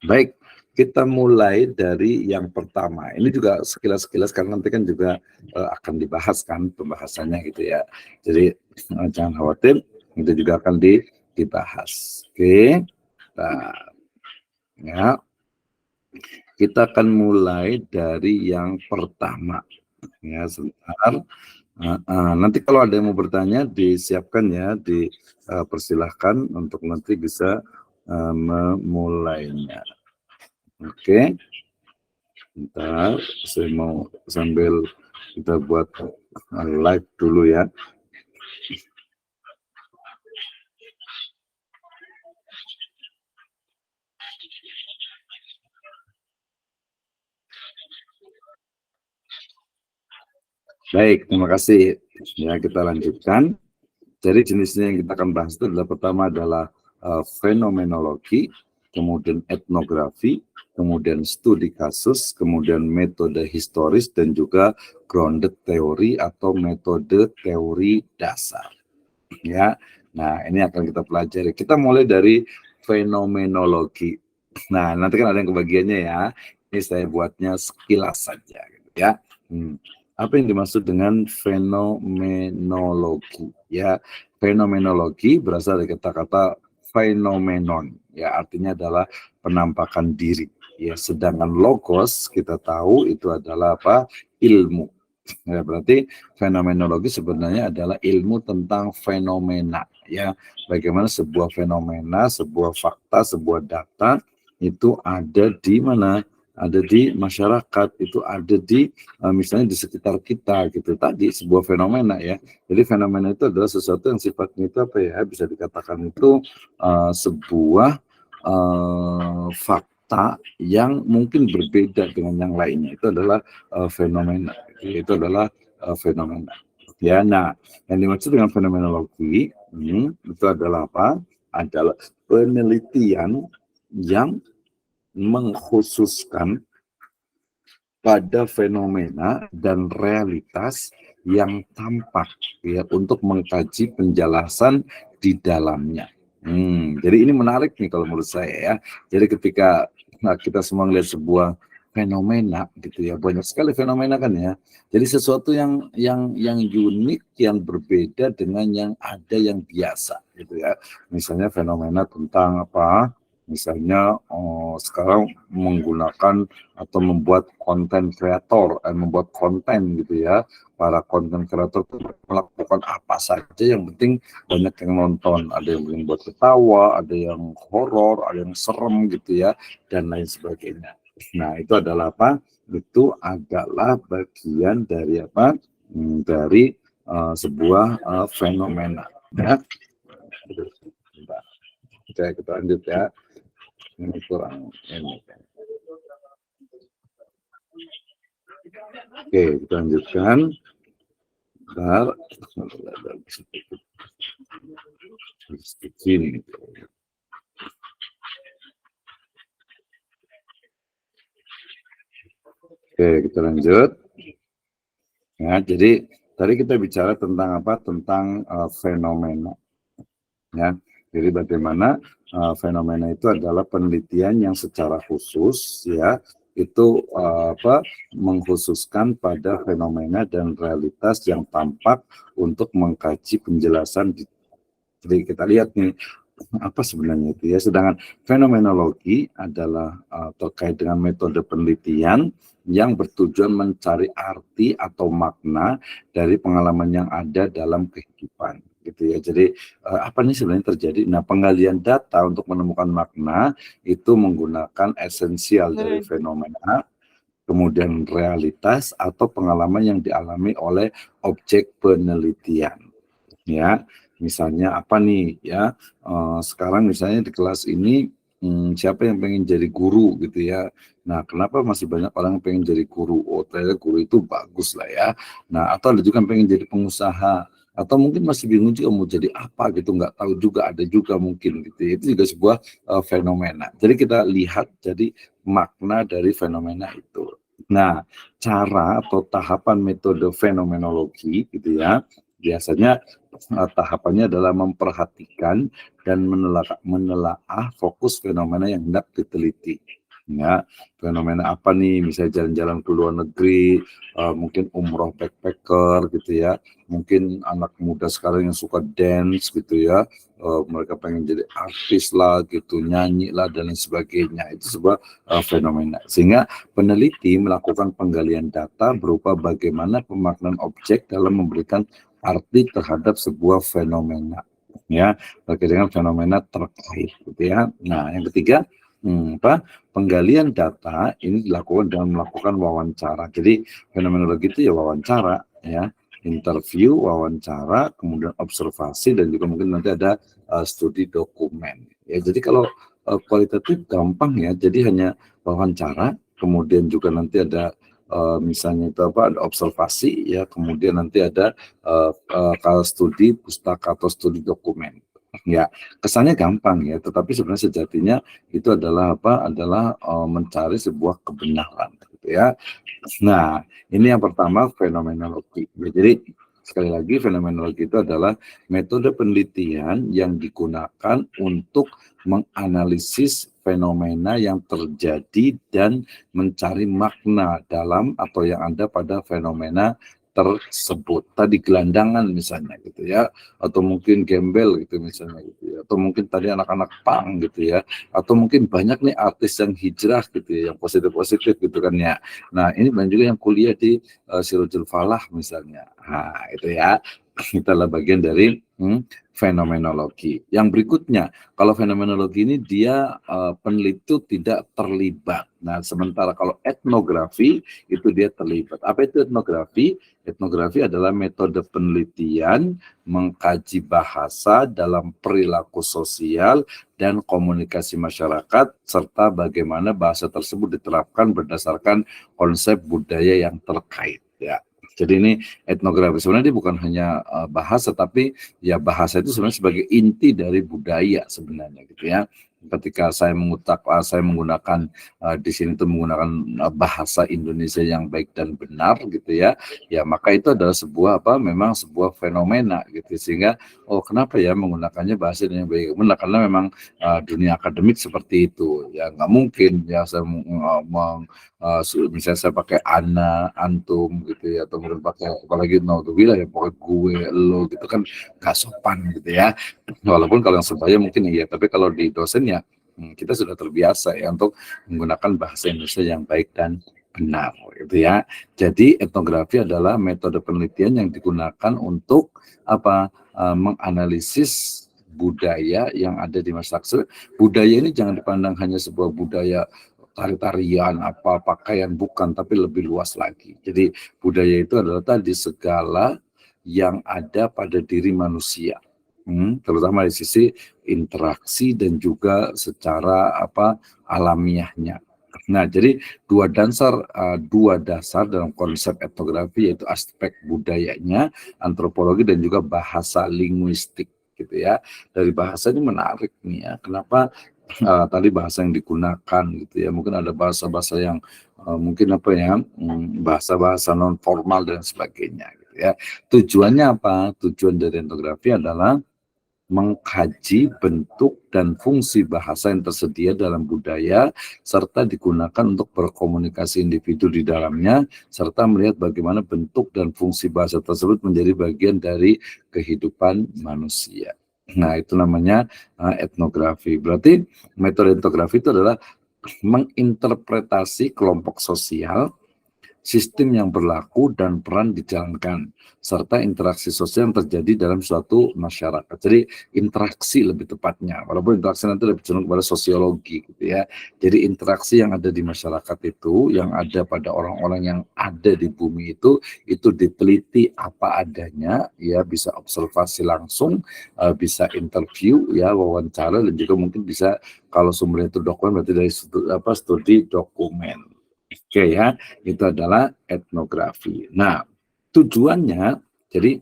Baik, kita mulai dari yang pertama. Ini juga sekilas-sekilas karena nanti kan juga akan dibahas kan pembahasannya gitu ya. Jadi jangan khawatir, itu juga akan dibahas. Oke. Nah, ya. Kita akan mulai dari yang pertama. Ya, sebentar. Nanti kalau ada yang mau bertanya disiapkan ya, dipersilahkan untuk nanti bisa memulainya. Oke, bentar, saya mau sambil kita buat live dulu ya. Baik, terima kasih. Ya, kita lanjutkan. Jadi jenisnya yang kita akan bahas itu adalah pertama adalah fenomenologi, kemudian etnografi, kemudian studi kasus, kemudian metode historis, dan juga grounded teori atau metode teori dasar. Ya, nah ini akan kita pelajari. Kita mulai dari fenomenologi. Nah, nanti kan ada yang kebagiannya ya. Ini saya buatnya sekilas saja, gitu ya. Apa yang dimaksud dengan fenomenologi? Ya, fenomenologi berasal dari kata-kata phenomenon. Ya, artinya adalah penampakan diri. Ya, sedangkan logos kita tahu itu adalah apa? Ilmu. Ya, berarti fenomenologi sebenarnya adalah ilmu tentang fenomena. Ya, bagaimana sebuah fenomena, sebuah fakta, sebuah data itu ada di mana? Ada di masyarakat, itu ada di misalnya di sekitar kita gitu. Tadi sebuah fenomena ya. Jadi fenomena itu adalah sesuatu yang sifatnya itu apa ya? Bisa dikatakan itu sebuah fakta yang mungkin berbeda dengan yang lainnya. Itu adalah fenomena. Itu adalah fenomena. Ya, nah yang dimaksud dengan fenomenologi itu adalah apa? Adalah penelitian yang mengkhususkan pada fenomena dan realitas yang tampak ya untuk mengkaji penjelasan di dalamnya. Jadi ini menarik nih kalau menurut saya ya. Jadi ketika kita semua melihat sebuah fenomena gitu ya, banyak sekali fenomena kan ya. Jadi sesuatu yang unik, yang berbeda dengan yang ada yang biasa gitu ya. Misalnya fenomena tentang apa? Misalnya sekarang menggunakan atau membuat konten kreator, membuat konten gitu ya. Para konten kreator itu melakukan apa saja, yang penting banyak yang nonton. Ada yang buat ketawa, ada yang horor, ada yang serem gitu ya, dan lain sebagainya. Nah, itu adalah apa? Itu adalah bagian dari apa? Dari sebuah fenomena. Ya. Oke, kita lanjut ya. Ini kurang ini. Oke, kita lanjutkan. Bentar. Begini. Oke, kita lanjut. Ya, jadi tadi kita bicara tentang apa? Tentang fenomena. Ya, jadi bagaimana fenomena itu adalah penelitian yang secara khusus ya itu mengkhususkan pada fenomena dan realitas yang tampak untuk mengkaji penjelasan. Jadi kita lihat nih apa sebenarnya itu ya. Sedangkan fenomenologi adalah terkait dengan metode penelitian yang bertujuan mencari arti atau makna dari pengalaman yang ada dalam kehidupan gitu ya. Jadi apa nih sebenarnya terjadi? Nah, penggalian data untuk menemukan makna itu menggunakan esensial dari fenomena, kemudian realitas atau pengalaman yang dialami oleh objek penelitian. Ya, misalnya apa nih ya? Sekarang misalnya di kelas ini siapa yang pengen jadi guru gitu ya. Nah, kenapa masih banyak orang yang pengen jadi guru? Oh, ternyata guru itu bagus lah ya. Nah, atau ada juga yang pengen jadi pengusaha, atau mungkin masih bingung juga mau jadi apa gitu, nggak tahu juga, ada juga mungkin gitu ya. Itu juga sebuah fenomena. Jadi kita lihat jadi makna dari fenomena itu. Nah, cara atau tahapan metode fenomenologi gitu ya, biasanya tahapannya adalah memperhatikan dan menelaah fokus fenomena yang hendak diteliti. Ya, fenomena apa nih? Misalnya jalan-jalan ke luar negeri, mungkin umroh backpacker gitu ya. Mungkin anak muda sekarang yang suka dance gitu ya. Mereka pengen jadi artis lah gitu, nyanyi lah dan lain sebagainya. Itu sebuah fenomena. Sehingga peneliti melakukan penggalian data berupa bagaimana pemaknaan objek dalam memberikan arti terhadap sebuah fenomena. ya, terkait dengan fenomena terkait gitu ya. Nah, yang ketiga penggalian data ini dilakukan dengan melakukan wawancara. Jadi fenomenologi itu ya wawancara, ya, interview, wawancara, kemudian observasi, dan juga mungkin nanti ada studi dokumen. Ya, jadi kalau kualitatif gampang ya, jadi hanya wawancara, kemudian juga nanti ada misalnya itu apa, ada observasi, ya, kemudian nanti ada kalau studi pustaka atau studi dokumen. Ya, kesannya gampang ya, tetapi sebenarnya sejatinya itu adalah apa? Adalah mencari sebuah kebenaran, gitu ya. Nah, ini yang pertama fenomenologi. Ya, jadi sekali lagi fenomenologi itu adalah metode penelitian yang digunakan untuk menganalisis fenomena yang terjadi dan mencari makna dalam atau yang ada pada fenomena tersebut. Tadi gelandangan misalnya gitu ya, atau mungkin gembel gitu misalnya gitu ya, atau mungkin tadi anak-anak pang gitu ya, atau mungkin banyak nih artis yang hijrah gitu ya, yang positif-positif gitu kan ya. Nah, ini banyak juga yang kuliah di Sirojul Falah misalnya. Nah, itu ya. Itu adalah bagian dari fenomenologi. Yang berikutnya, kalau fenomenologi ini dia peneliti tidak terlibat. Nah, sementara kalau etnografi itu dia terlibat. Apa itu etnografi? Etnografi adalah metode penelitian mengkaji bahasa dalam perilaku sosial dan komunikasi masyarakat, serta bagaimana bahasa tersebut diterapkan berdasarkan konsep budaya yang terkait. Ya, jadi ini etnografi sebenarnya bukan hanya bahasa, tapi ya bahasa itu sebenarnya sebagai inti dari budaya sebenarnya gitu ya. Ketika saya saya menggunakan di sini itu menggunakan bahasa Indonesia yang baik dan benar gitu ya, ya maka itu adalah sebuah apa? Memang sebuah fenomena gitu, sehingga oh kenapa ya menggunakannya bahasa yang baik benar, karena memang dunia akademik seperti itu ya, nggak mungkin ya saya misalnya saya pakai ana, antum gitu ya, atau mungkin pakai apalagi naudzubillah ya pakai gue, lo gitu kan nggak sopan gitu ya. Walaupun kalau yang sebaya mungkin iya, tapi kalau di dosen ya kita sudah terbiasa ya untuk menggunakan bahasa Indonesia yang baik dan benar gitu ya. Jadi etnografi adalah metode penelitian yang digunakan untuk apa? Menganalisis budaya yang ada di masyarakat. Budaya ini jangan dipandang hanya sebuah budaya tari-tarian, apa pakaian, bukan, tapi lebih luas lagi. Jadi budaya itu adalah tadi segala yang ada pada diri manusia, terutama dari sisi interaksi dan juga secara apa alamiahnya. Nah, jadi dua dasar dalam konsep etnografi, yaitu aspek budayanya, antropologi, dan juga bahasa linguistik gitu ya. Dari bahasa ini menarik nih ya. Kenapa tadi bahasa yang digunakan gitu ya, mungkin ada bahasa-bahasa yang mungkin apa ya, bahasa-bahasa non formal dan sebagainya gitu ya. Tujuannya apa? Tujuan dari etnografi adalah mengkaji bentuk dan fungsi bahasa yang tersedia dalam budaya, serta digunakan untuk berkomunikasi individu di dalamnya, serta melihat bagaimana bentuk dan fungsi bahasa tersebut menjadi bagian dari kehidupan manusia. Nah, itu namanya etnografi. Berarti metode etnografi itu adalah menginterpretasi kelompok sosial, sistem yang berlaku dan peran dijalankan, serta interaksi sosial yang terjadi dalam suatu masyarakat. Jadi interaksi lebih tepatnya, walaupun interaksi nanti lebih cenderung kepada sosiologi gitu ya. Jadi interaksi yang ada di masyarakat itu, yang ada pada orang-orang yang ada di bumi itu diteliti apa adanya, ya bisa observasi langsung, bisa interview, ya wawancara, dan juga mungkin bisa kalau sumbernya itu dokumen berarti dari studi dokumen. Oke ya, itu adalah etnografi. Nah, tujuannya, jadi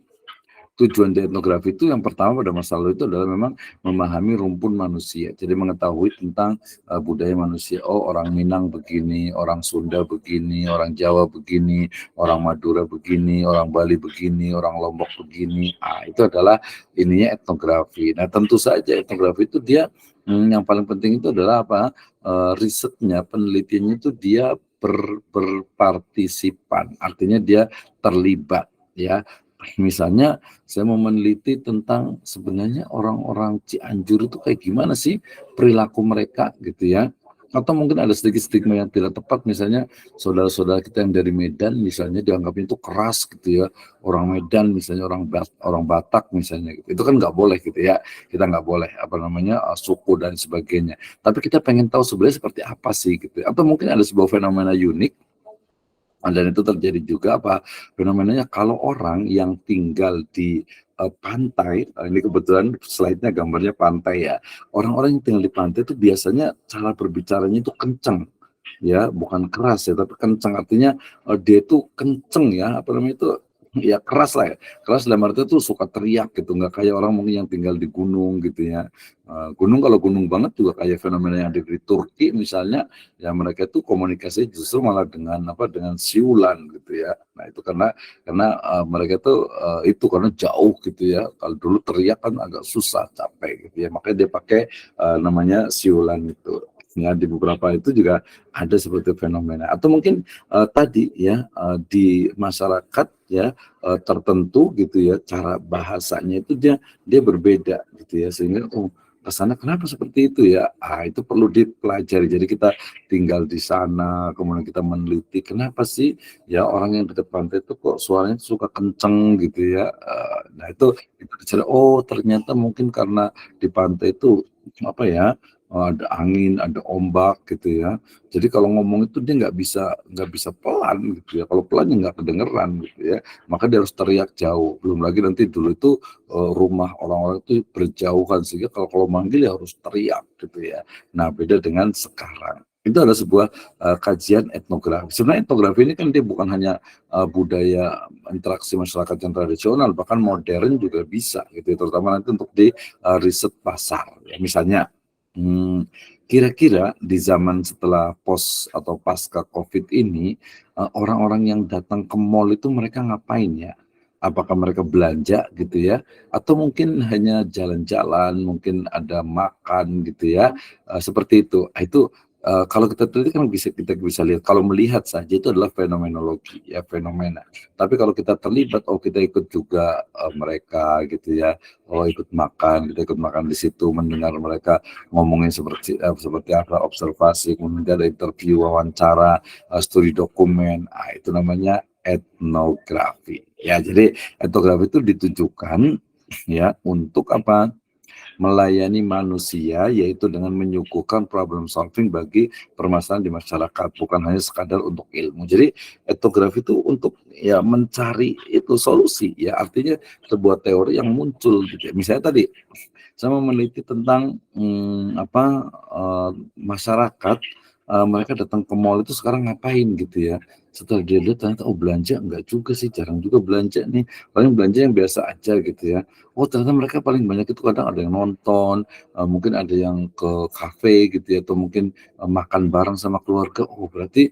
tujuan dari etnografi itu yang pertama pada masa lalu itu adalah memang memahami rumpun manusia. Jadi mengetahui tentang budaya manusia. Oh, orang Minang begini, orang Sunda begini, orang Jawa begini, orang Madura begini, orang Bali begini, orang Lombok begini. Itu adalah ininya etnografi. Nah, tentu saja etnografi itu dia yang paling penting itu adalah apa? Risetnya, penelitiannya itu dia berpartisipan, artinya dia terlibat ya. Misalnya saya mau meneliti tentang sebenarnya orang-orang Cianjur itu kayak gimana sih perilaku mereka gitu ya. Atau mungkin ada sedikit stigma yang tidak tepat, misalnya saudara-saudara kita yang dari Medan misalnya dianggapnya itu keras gitu ya, orang Medan misalnya, orang Batak misalnya gitu, itu kan nggak boleh gitu ya, kita nggak boleh apa namanya suku dan sebagainya. Tapi kita pengen tahu sebenarnya seperti apa sih gitu, atau mungkin ada sebuah fenomena unik. Dan itu terjadi juga apa fenomenanya kalau orang yang tinggal di pantai, ini kebetulan slide-nya gambarnya pantai ya. Orang-orang yang tinggal di pantai itu biasanya cara berbicaranya itu kenceng, ya, bukan keras ya, tapi kenceng artinya dia itu kenceng ya, apa namanya itu ya keras lah ya. Keras dalam arti itu suka teriak gitu, nggak kayak orang mungkin yang tinggal di gunung gitu ya. Gunung kalau gunung banget juga kayak fenomena yang ada di Turki misalnya, ya mereka itu komunikasi justru malah dengan apa dengan siulan gitu ya. Nah itu karena mereka itu karena jauh gitu ya. Kalau dulu teriak kan agak susah, capek gitu ya, makanya dia pakai namanya siulan itu ya. Di beberapa itu juga ada seperti fenomena, atau mungkin tadi ya di masyarakat ya tertentu gitu ya, cara bahasanya itu dia berbeda gitu ya, sehingga kesana kenapa seperti itu ya, itu perlu dipelajari. Jadi kita tinggal di sana, kemudian kita meneliti kenapa sih ya orang yang dekat pantai itu kok suaranya suka kenceng gitu ya. Nah itu kita cari, oh ternyata mungkin karena di pantai itu apa ya, ada angin, ada ombak gitu ya. Jadi kalau ngomong itu dia nggak bisa pelan gitu ya. Kalau pelan ya nggak kedengeran gitu ya. Maka dia harus teriak jauh. Belum lagi nanti dulu itu rumah orang-orang itu berjauhan, sehingga kalau manggil ya harus teriak gitu ya. Nah beda dengan sekarang. Itu adalah sebuah kajian etnografi. Sebenarnya etnografi ini kan dia bukan hanya budaya interaksi masyarakat yang tradisional, bahkan modern juga bisa gitu ya, terutama nanti untuk di riset pasar. Ya, misalnya kira-kira di zaman setelah pos atau pasca COVID ini, orang-orang yang datang ke mall itu mereka ngapain ya? Apakah mereka belanja gitu ya? Atau mungkin hanya jalan-jalan, mungkin ada makan gitu ya, seperti itu. Itu kalau kita teliti kan kita bisa lihat, kalau melihat saja itu adalah fenomenologi ya, fenomena. Tapi kalau kita terlibat, kita ikut juga mereka gitu ya, kita ikut makan di situ, mendengar mereka ngomongin seperti apa, observasi, kemudian ada interview, wawancara, studi dokumen. Itu namanya etnografi. Ya, jadi etnografi itu ditujukan ya untuk apa? Melayani manusia, yaitu dengan menyuguhkan problem solving bagi permasalahan di masyarakat, bukan hanya sekadar untuk ilmu. Jadi etnografi itu untuk ya mencari itu solusi ya, artinya sebuah teori yang muncul gitu ya. Misalnya tadi saya meneliti tentang masyarakat, mereka datang ke mall itu sekarang ngapain gitu ya. Setelah dia lihat ternyata, belanja enggak juga sih, jarang juga belanja nih, paling belanja yang biasa aja gitu ya. Ternyata mereka paling banyak itu kadang ada yang nonton, mungkin ada yang ke kafe gitu ya, atau mungkin makan bareng sama keluarga. Berarti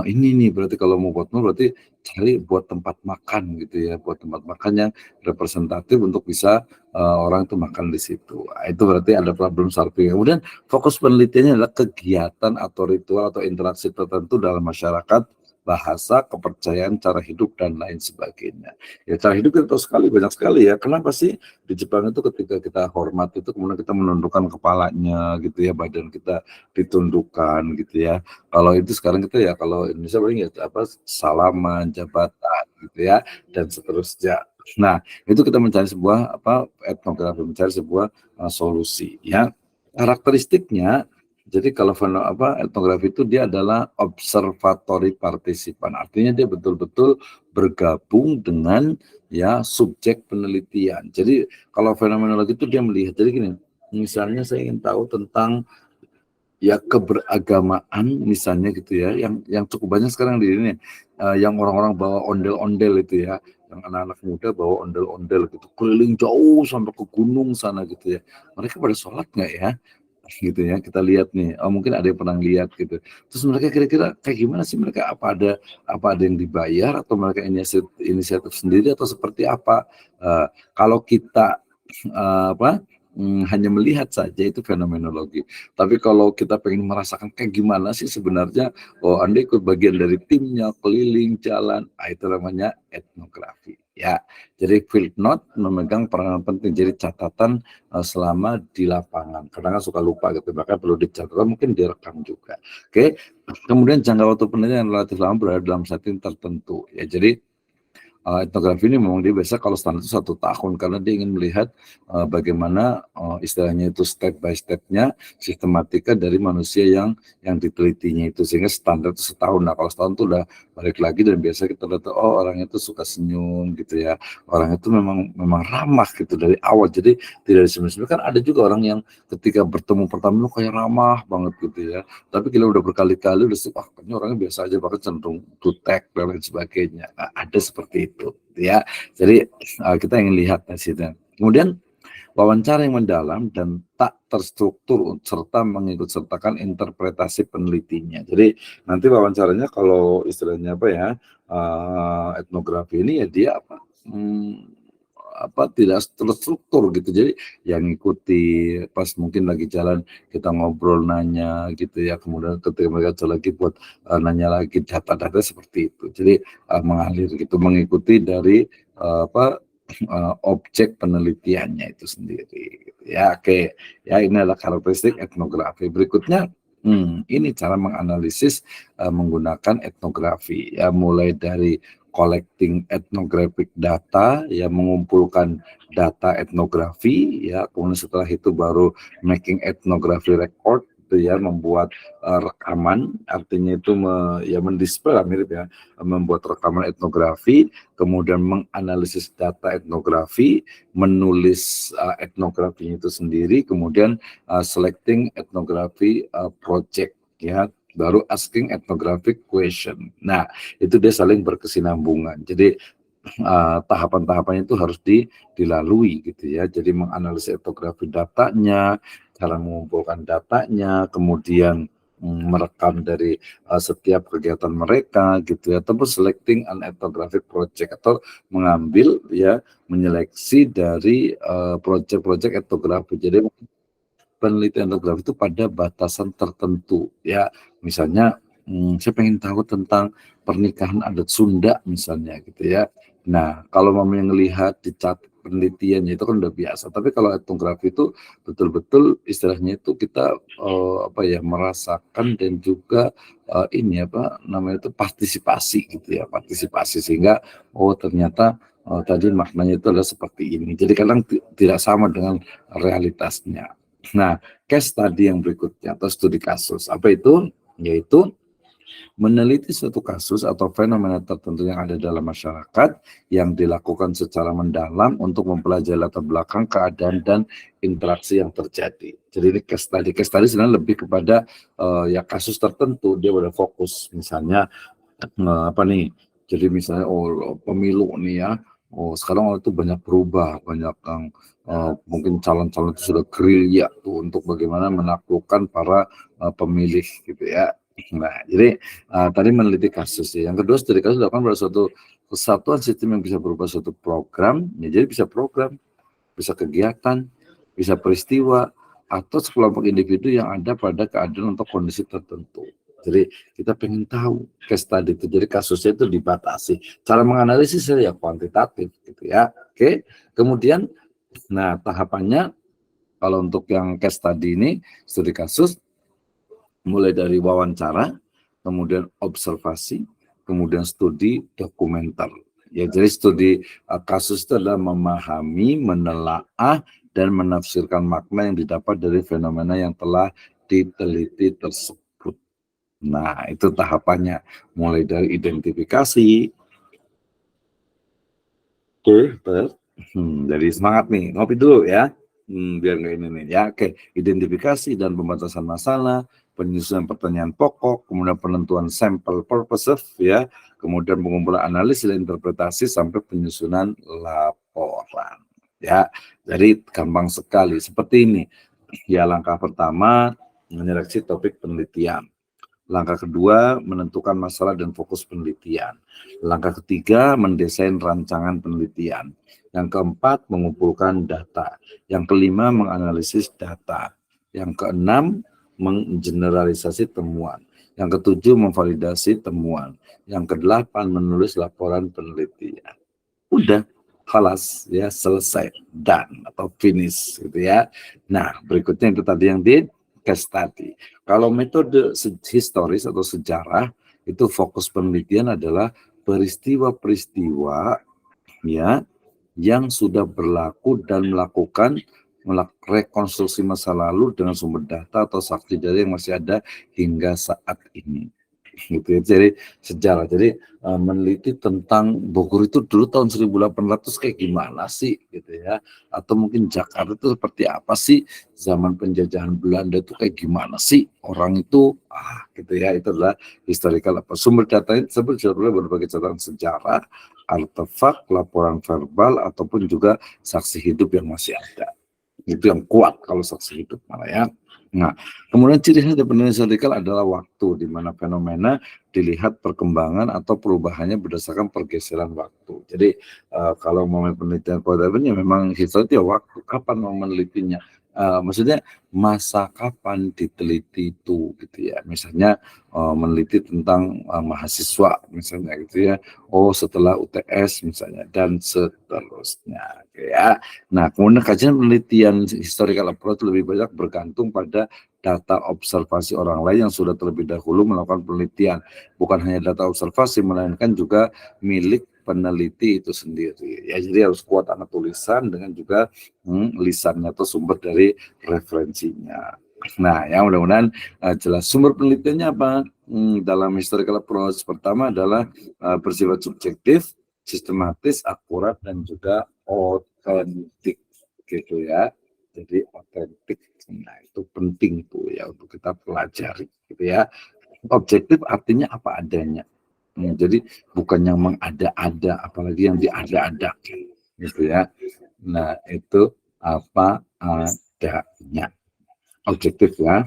ini nih, berarti kalau mau buat mall berarti cari buat tempat makan gitu ya, buat tempat makan yang representatif untuk bisa orang itu makan di situ. Itu berarti ada problem solving. Kemudian fokus penelitiannya adalah kegiatan atau ritual atau interaksi tertentu dalam masyarakat, bahasa, kepercayaan, cara hidup, dan lain sebagainya. Ya cara hidup kita tahu sekali, banyak sekali ya. Kenapa sih di Jepang itu ketika kita hormat itu kemudian kita menundukkan kepalanya gitu ya, badan kita ditundukkan gitu ya. Kalau itu sekarang kita ya, kalau Indonesia paling ya apa, salaman, jabatan gitu ya, dan seterusnya. Nah, itu kita mencari sebuah etnografi, mencari sebuah solusi ya. Karakteristiknya, jadi kalau etnografi itu dia adalah observatory partisipan, artinya dia betul-betul bergabung dengan ya subjek penelitian. Jadi kalau fenomenologi itu dia melihat, jadi gini, misalnya saya ingin tahu tentang ya keberagamaan misalnya gitu ya, yang cukup banyak sekarang di ini, yang orang-orang bawa ondel-ondel itu ya, yang anak-anak muda bawa ondel-ondel gitu, keliling jauh sampai ke gunung sana gitu ya. Mereka pada sholat nggak ya? Gitu ya, kita lihat nih, mungkin ada yang pernah lihat gitu. Terus mereka kira-kira kayak gimana sih mereka? Apa ada yang dibayar atau mereka inisiatif sendiri atau seperti apa? Kalau kita hanya melihat saja itu fenomenologi. Tapi kalau kita pengen merasakan kayak gimana sih sebenarnya, oh Anda ikut bagian dari timnya, keliling, jalan, itu namanya etnografi. Ya, jadi field note memegang peranan penting. Jadi catatan selama di lapangan. Kadang kan suka lupa gitu, maka perlu dicatat, mungkin direkam juga. Oke, kemudian jangka waktu penelitian yang relatif lama berada dalam setting tertentu. Ya, jadi etnografi ini memang dia biasa kalau standar itu 1 tahun karena dia ingin melihat bagaimana istilahnya itu step by stepnya sistematika dari manusia yang ditelitinya itu sehingga standar itu setahun. Nah kalau setahun itu udah balik lagi dan biasa kita lihat oh orang itu suka senyum gitu ya, orang itu memang ramah gitu dari awal, jadi tidak disembunyi-sembunyi. Kan ada juga orang yang ketika bertemu pertama lu kayak ramah banget gitu ya, tapi kalau udah berkali-kali udah kayaknya orangnya biasa aja, bahkan cenderung jutek dan lain sebagainya. Nah, ada seperti itu ya. Jadi kita ingin lihat hasilnya. Kemudian wawancara yang mendalam dan tak terstruktur serta mengikut sertakan interpretasi penelitinya. Jadi nanti wawancaranya kalau istilahnya apa ya, etnografi ini ya dia tidak terstruktur gitu. Jadi yang ngikuti pas mungkin lagi jalan kita ngobrol nanya gitu ya, kemudian ketika mereka jalan lagi buat nanya lagi data-data seperti itu. Jadi mengalir gitu, mengikuti dari objek penelitiannya itu sendiri gitu ya. Oke ya, ini adalah karakteristik etnografi. Berikutnya ini cara menganalisis menggunakan etnografi ya, mulai dari collecting ethnographic data ya, mengumpulkan data etnografi ya, kemudian setelah itu baru making ethnography record itu ya, membuat rekaman, artinya itu mendisplay mirip ya, membuat rekaman etnografi, kemudian menganalisis data etnografi, menulis etnografinya itu sendiri, kemudian selecting etnografi project ya, baru asking ethnographic question. Nah, itu dia saling berkesinambungan. Jadi tahapan-tahapannya itu harus dilalui gitu ya. Jadi menganalisis etnografi datanya, cara mengumpulkan datanya, kemudian merekam dari setiap kegiatan mereka gitu ya, ataupun selecting an ethnographic project, atau mengambil ya, menyeleksi dari project-project etnografi. Jadi penelitian etnografi itu pada batasan tertentu ya, misalnya saya pengen tahu tentang pernikahan adat Sunda misalnya gitu ya. Nah kalau mamanya ngelihat dicatat penelitiannya itu kan udah biasa, tapi kalau etnografi itu betul-betul istilahnya itu kita merasakan dan juga ini apa namanya itu partisipasi gitu ya, partisipasi, sehingga oh ternyata tadi maknanya itu adalah seperti ini. Jadi kadang tidak sama dengan realitasnya. Nah, case study yang berikutnya atau studi kasus, apa itu? Yaitu meneliti suatu kasus atau fenomena tertentu yang ada dalam masyarakat yang dilakukan secara mendalam untuk mempelajari latar belakang, keadaan, dan interaksi yang terjadi. Jadi ini case study. Case study sebenarnya lebih kepada ya kasus tertentu, dia pada fokus. Misalnya apa nih? Jadi misalnya pemilu nih ya. Oh sekarang itu banyak berubah, banyak yang mungkin calon-calon itu sudah gerilya tuh untuk bagaimana menaklukkan para pemilih gitu ya. Nah, jadi tadi meneliti kasus ya. Yang kedua, studi kasus dilakukan pada suatu kesatuan sistem yang bisa berubah suatu program. Ya, jadi bisa program, bisa kegiatan, bisa peristiwa, atau sekelompok individu yang ada pada keadaan untuk kondisi tertentu. Jadi kita pengen tahu case study itu. Jadi kasusnya itu dibatasi. Cara menganalisis ya kuantitatif gitu ya. Oke. Kemudian, nah tahapannya kalau untuk yang case study ini, studi kasus, mulai dari wawancara, kemudian observasi, kemudian studi dokumenter. Ya, jadi studi kasus itu adalah memahami, menelaah, dan menafsirkan makna yang didapat dari fenomena yang telah diteliti tersebut. Nah, itu tahapannya, mulai dari identifikasi. Jadi semangat nih, ngopi dulu ya. Biar nggak ini nih ya. Oke, identifikasi dan pembatasan masalah, penyusunan pertanyaan pokok, kemudian penentuan sampel purposes ya, kemudian pengumpulan analisis dan interpretasi sampai penyusunan laporan. Ya, jadi gampang sekali seperti ini. Ya, langkah pertama menyeleksi topik penelitian. Langkah kedua, menentukan masalah dan fokus penelitian. Langkah ketiga, mendesain rancangan penelitian. Yang keempat, mengumpulkan data. Yang kelima, menganalisis data. Yang keenam, menggeneralisasi temuan. Yang ketujuh, memvalidasi temuan. Yang kedelapan, menulis laporan penelitian. Udah, kelas ya, selesai, done atau finish gitu ya. Nah, berikutnya itu tadi yang di case study. Kalau metode historis atau sejarah, itu fokus penelitian adalah peristiwa-peristiwa ya yang sudah berlaku dan melakukan rekonstruksi masa lalu dengan sumber data atau saksi jari yang masih ada hingga saat ini. Gitu ya. Jadi sejarah. Jadi meneliti tentang Bogor itu dulu tahun 1800 kayak gimana sih gitu ya. Atau mungkin Jakarta itu seperti apa sih zaman penjajahan Belanda itu kayak gimana sih orang itu gitu ya. Itu adalah historical apa sumber datanya sebetulnya berbagai catatan sejarah, artefak, laporan verbal ataupun juga saksi hidup yang masih ada. Itu yang kuat kalau saksi hidup malah ya. Nah, kemudian ciri khas penelitian historical adalah waktu di mana fenomena dilihat perkembangan atau perubahannya berdasarkan pergeseran waktu. Jadi kalau mau penelitian kualitatif ya memang historical ya waktu kapan mau menelitinya. Maksudnya masa kapan diteliti itu gitu ya. Misalnya meneliti tentang mahasiswa misalnya gitu ya. Oh setelah UTS misalnya dan seterusnya ya. Nah, kemudian kajian penelitian historical approach lebih banyak bergantung pada data observasi orang lain yang sudah terlebih dahulu melakukan penelitian. Bukan hanya data observasi, melainkan juga milik peneliti itu sendiri. Ya, jadi harus kuat anak tulisan dengan juga lisannya atau sumber dari referensinya. Nah, ya mudah-mudahan jelas. Sumber penelitiannya apa? Dalam historical approach pertama adalah bersifat subjektif, sistematis, akurat, dan juga otentik gitu ya. Jadi otentik, nah itu penting tuh ya untuk kita pelajari gitu ya. Objektif artinya apa adanya. Jadi bukan yang mengada-ada, apalagi yang diada-adakan gitu ya. Nah itu apa adanya. Objektif ya.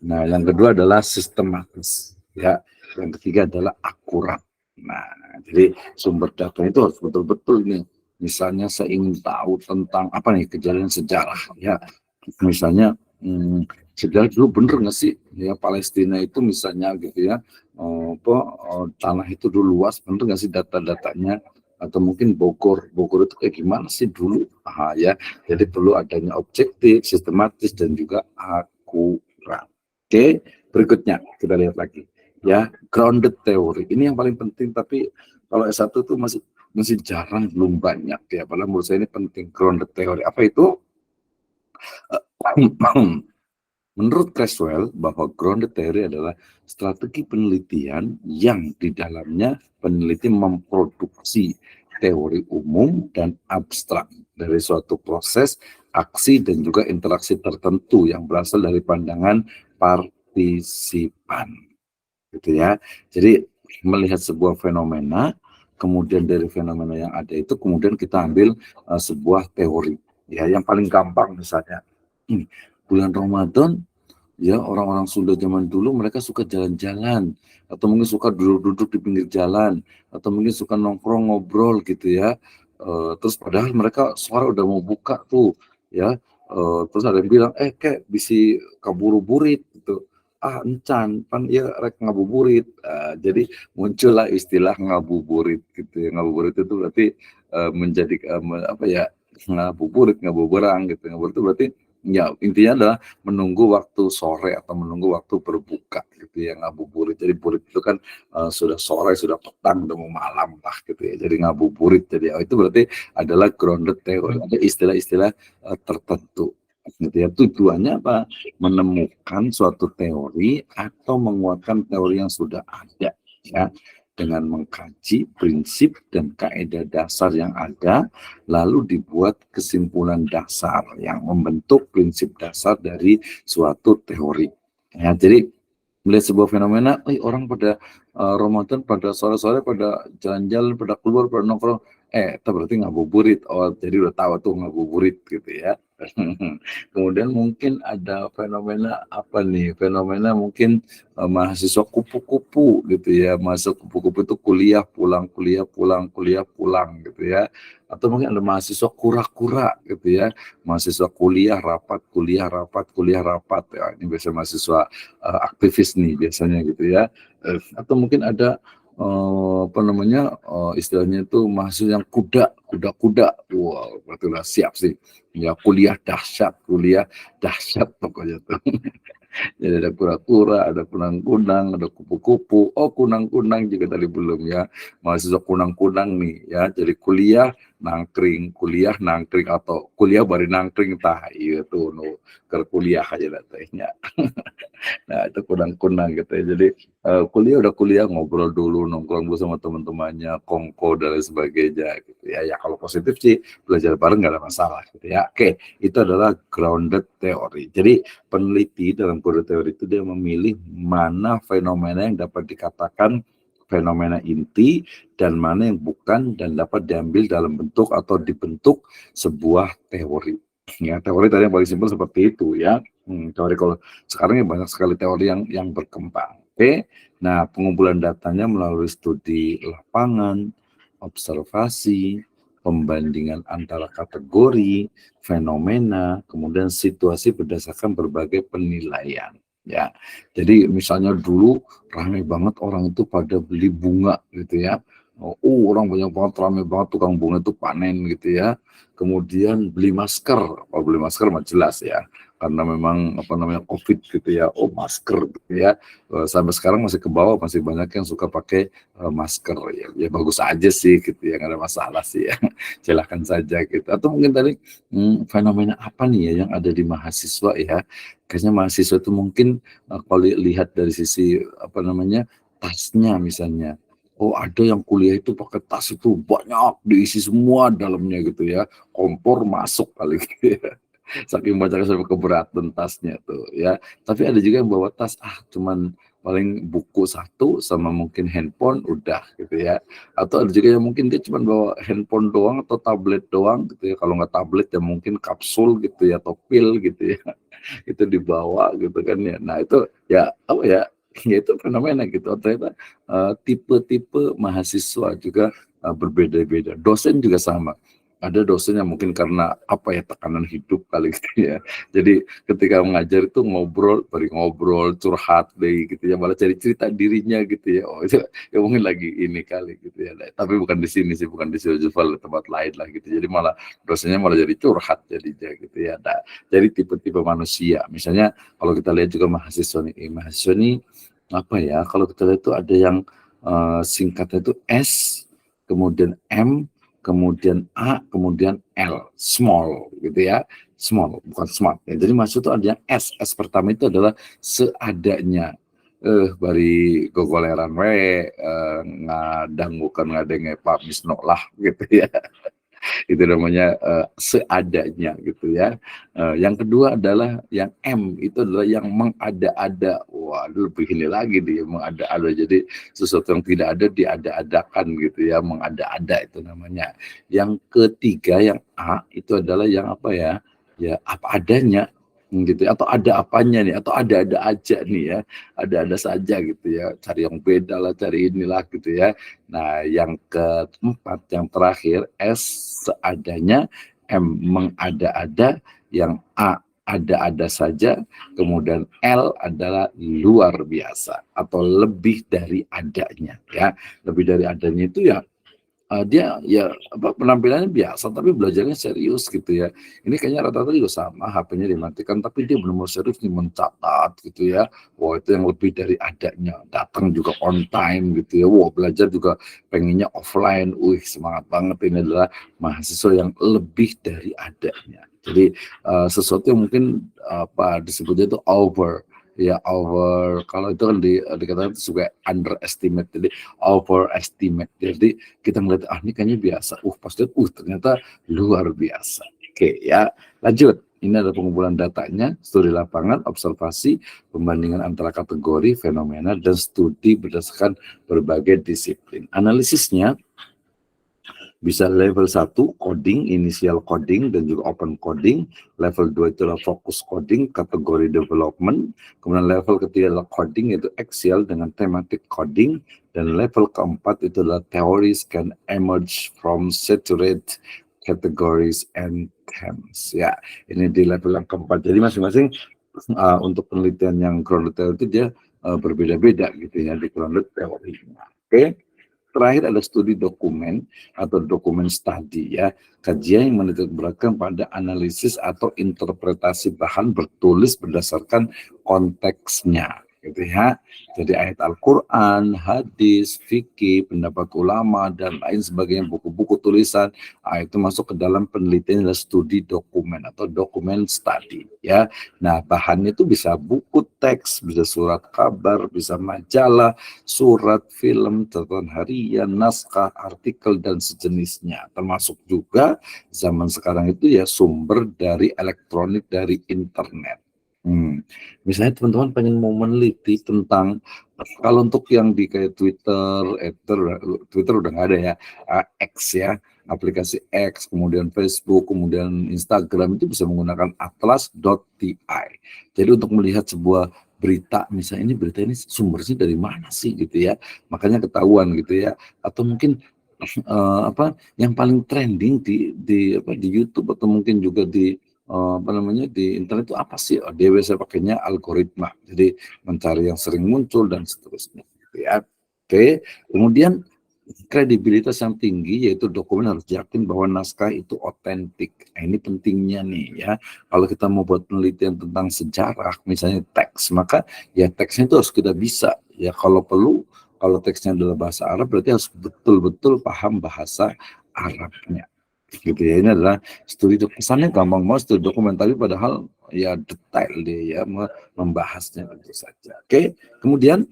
Nah yang kedua adalah sistematis ya. Yang ketiga adalah akurat. Nah, jadi sumber data itu harus betul-betul nih. Misalnya saya ingin tahu tentang apa nih kejadian sejarah ya. Misalnya sejarah dulu bener nggak sih ya Palestina itu misalnya gitu ya tanah itu dulu luas bener nggak sih data-datanya atau mungkin Bogor itu kayak gimana sih dulu ya jadi perlu adanya objektif, sistematis dan juga akurat. Oke, berikutnya kita lihat lagi ya grounded theory ini yang paling penting tapi kalau S1 tuh masih jarang belum banyak ya padahal menurut saya ini penting grounded theory apa itu. Menurut Creswell, bahwa grounded theory adalah strategi penelitian yang di dalamnya peneliti memproduksi teori umum dan abstrak dari suatu proses, aksi, dan juga interaksi tertentu yang berasal dari pandangan partisipan. Gitu ya. Jadi melihat sebuah fenomena, kemudian dari fenomena yang ada itu kemudian kita ambil sebuah teori. Ya, yang paling gampang misalnya bulan Ramadan ya orang-orang Sunda zaman dulu mereka suka jalan-jalan atau mungkin suka duduk-duduk di pinggir jalan atau mungkin suka nongkrong ngobrol gitu ya. Terus padahal mereka suara udah mau buka tuh ya. Terus ada yang bilang kayak bisi kaburu-burit gitu. Encan pan ya rek ngabuburit. Jadi muncullah istilah ngabuburit gitu ya. Ngabuburit itu berarti menjadi apa ya ngabuberang gitu. Ngabuburit itu berarti ya intinya adalah menunggu waktu sore atau menunggu waktu berbuka gitu ya ngabuburit. Jadi burit itu kan sudah sore, sudah petang, udah mau malam lah gitu ya. Jadi ngabuburit. Jadi itu berarti adalah grounded theory. Ada istilah-istilah tertentu. Gitu ya. Tujuannya apa? Menemukan suatu teori atau menguatkan teori yang sudah ada ya dengan mengkaji prinsip dan kaidah dasar yang ada, lalu dibuat kesimpulan dasar yang membentuk prinsip dasar dari suatu teori. Ya, jadi melihat sebuah fenomena, orang pada Ramadan, pada sore-sore, pada jalan-jalan, pada keluar, pada nongkrong, itu berarti ngabuburit. Oh, jadi udah tahu tuh ngabuburit gitu ya. Kemudian mungkin ada fenomena apa nih? Fenomena mungkin mahasiswa kupu-kupu gitu ya. Mahasiswa kupu-kupu itu kuliah pulang, kuliah pulang, kuliah pulang gitu ya. Atau mungkin ada mahasiswa kura-kura gitu ya. Mahasiswa kuliah rapat, kuliah rapat, kuliah rapat. Ya, ini biasanya mahasiswa aktivis nih biasanya gitu ya. Atau mungkin ada apa namanya istilahnya itu mahasiswa yang kuda, wow, betul siap sih ya, kuliah dahsyat pokoknya tuh. Jadi ada kura-kura, ada kunang-kunang, ada kupu-kupu. Oh, kunang-kunang juga tadi belum ya. Mahasiswa kunang-kunang nih ya. Jadi kuliah nangkring atau kuliah bari nangkring tah iya tuh no ke kuliah aja datanya. Nah, itu kunang-kunang gitu ya. Jadi kuliah udah kuliah ngobrol dulu, nongkrong dulu sama teman-temannya, kongko dan lain sebagainya gitu ya. Ya kalau positif sih belajar bareng nggak ada masalah gitu ya. Oke, itu adalah grounded theory. Jadi peneliti dalam grounded theory itu dia memilih mana fenomena yang dapat dikatakan fenomena inti dan mana yang bukan dan dapat diambil dalam bentuk atau dibentuk sebuah teori. Ya, teori tadi yang paling simpel seperti itu ya. Teori kalau sekarang ya banyak sekali teori yang berkembang. Oke, nah pengumpulan datanya melalui studi lapangan, observasi, pembandingan antara kategori, fenomena, kemudian situasi berdasarkan berbagai penilaian. Ya, jadi misalnya dulu ramai banget orang itu pada beli bunga gitu ya. Orang banyak banget ramai banget tukang bunga itu panen gitu ya. Kemudian beli masker, kalau beli masker mah jelas ya karena memang apa namanya COVID gitu ya, masker gitu ya, sampai sekarang masih ke bawah masih banyak yang suka pakai masker ya, ya bagus aja sih gitu ya, nggak ada masalah sih ya, silahkan saja gitu. Atau mungkin tadi fenomena apa nih ya yang ada di mahasiswa ya, kayaknya mahasiswa itu mungkin kalau lihat dari sisi apa namanya tasnya misalnya. Oh ada yang kuliah itu pakai tas itu banyak diisi semua dalamnya gitu ya, kompor masuk kali gitu ya. Saking banyaknya sampai keberatan tasnya tuh ya. Tapi ada juga yang bawa tas cuman paling buku satu sama mungkin handphone udah gitu ya. Atau ada juga yang mungkin dia cuma bawa handphone doang atau tablet doang gitu ya. Kalau nggak tablet ya mungkin kapsul gitu ya atau pil gitu ya. Itu dibawa gitu kan ya. Nah itu ya apa ya? Ya itu fenomena gitu. Ternyata tipe-tipe mahasiswa juga berbeda-beda. Dosen juga sama. Ada dosen yang mungkin karena apa ya tekanan hidup kali gitu ya. Jadi ketika mengajar itu ngobrol, curhat deh gitu ya, malah cari cerita dirinya gitu ya. Oh itu ya mungkin lagi ini kali gitu ya. Tapi bukan di sini sih, bukan di Siljuval, tempat lain lah gitu. Jadi malah dosennya malah jadi curhat jadinya gitu ya. Nah, jadi tipe-tipe manusia. Misalnya kalau kita lihat juga mahasiswa nih apa ya? Kalau kita lihat itu ada yang singkatnya itu S, kemudian M, kemudian A, kemudian L, small gitu ya, small bukan smart. Ya. Jadi maksud itu ada yang S pertama itu adalah seadanya. Bari gogoleran we, ngadang bukan ngadenge Pak Misno lah gitu ya. Itu namanya seadanya gitu ya. Yang kedua adalah yang M, itu adalah yang mengada-ada. Wah, lebih ini lagi dia mengada-ada. Jadi sesuatu yang tidak ada diada-adakan gitu ya, mengada-ada itu namanya. Yang ketiga yang A itu adalah yang apa ya? Ya apa adanya gitu ya, atau ada apanya nih, atau ada-ada aja nih ya, ada-ada saja gitu ya, cari yang beda lah, cari inilah gitu ya. Nah, yang keempat, yang terakhir, S seadanya, M mengada-ada, yang A ada-ada saja, kemudian L adalah luar biasa atau lebih dari adanya ya. Lebih dari adanya itu ya dia ya apa penampilannya biasa tapi belajarnya serius gitu ya. Ini kayaknya rata-rata juga sama, HP-nya dimatikan tapi dia benar-benar serius nih mencatat gitu ya. Wah itu yang lebih dari adanya. Datang juga on time gitu ya. Wah belajar juga pengennya offline. Semangat banget, ini adalah mahasiswa yang lebih dari adanya. Jadi sesuatu yang mungkin apa disebutnya itu over, kalau itu kan dikatakan itu juga underestimate, jadi overestimate. Jadi kita melihat ini kayaknya biasa, pas lihat ternyata luar biasa. Oke ya, lanjut. Ini ada pengumpulan datanya, studi lapangan, observasi, pembandingan antara kategori, fenomena, dan studi berdasarkan berbagai disiplin. Analisisnya Bisa level 1 coding, initial coding dan juga open coding. Level 2 itu adalah focus coding, kategori development. Kemudian level ketiga adalah coding, yaitu Excel dengan thematic coding. Dan level keempat itu adalah theories can emerge from saturated categories and themes. Ya, ini di level yang keempat. Jadi masing-masing untuk penelitian yang grounded theory itu dia berbeda-beda gitu ya di grounded teorinya. Oke. Terakhir ada studi dokumen atau dokumen study ya, kajian yang menitik beratkan pada analisis atau interpretasi bahan bertulis berdasarkan konteksnya gitu ya. Jadi ayat Al-Quran, hadis, fikih, pendapat ulama dan lain sebagainya, buku-buku tulisan, itu masuk ke dalam penelitian adalah studi dokumen atau dokumen study ya. Nah, bahannya itu bisa buku teks, bisa surat kabar, bisa majalah, surat, film, catatan harian, naskah, artikel, dan sejenisnya. Termasuk juga zaman sekarang itu ya sumber dari elektronik dari internet. Misalnya teman-teman pengen mau meneliti tentang kalau untuk yang di kayak Twitter udah nggak ada ya, X ya, aplikasi X, kemudian Facebook, kemudian Instagram itu bisa menggunakan atlas.ti. Jadi untuk melihat sebuah berita, misalnya ini berita ini sumbernya dari mana sih gitu ya, makanya ketahuan gitu ya, atau mungkin yang paling trending di YouTube atau mungkin juga di internet itu apa sih? Dia biasa pakainya algoritma, jadi mencari yang sering muncul dan seterusnya. Gitu ya. Oke, kemudian kredibilitas yang tinggi yaitu dokumen harus yakin bahwa naskah itu otentik. Nah, ini pentingnya nih ya. Kalau kita mau buat penelitian tentang sejarah, misalnya teks, maka ya teksnya itu harus kita bisa. Ya kalau perlu, kalau teksnya adalah bahasa Arab, berarti harus betul-betul paham bahasa Arabnya. Gitu ya. Ini adalah studi kesannya gampang banget studi dokumen, tapi padahal ya detail dia ya membahasnya tentu saja. Oke, kemudian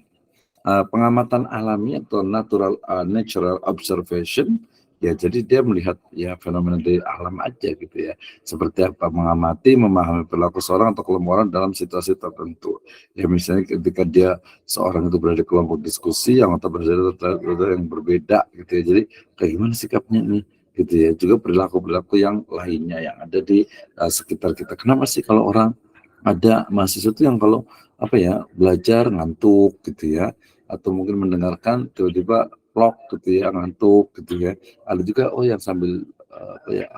pengamatan alami atau natural observation ya, jadi dia melihat ya fenomena dari alam aja gitu ya, seperti apa mengamati memahami perilaku seorang atau kelompok orang dalam situasi tertentu ya, misalnya ketika dia seorang itu berada di kelompok diskusi yang atau berada yang berbeda gitu ya, jadi kayak gimana sikapnya nih gitu ya, juga perilaku-perilaku yang lainnya yang ada di sekitar kita. Kenapa sih kalau orang ada mahasiswa itu yang kalau apa ya belajar ngantuk gitu ya, atau mungkin mendengarkan tiba-tiba plok gitu ya, ngantuk gitu ya. Ada juga yang sambil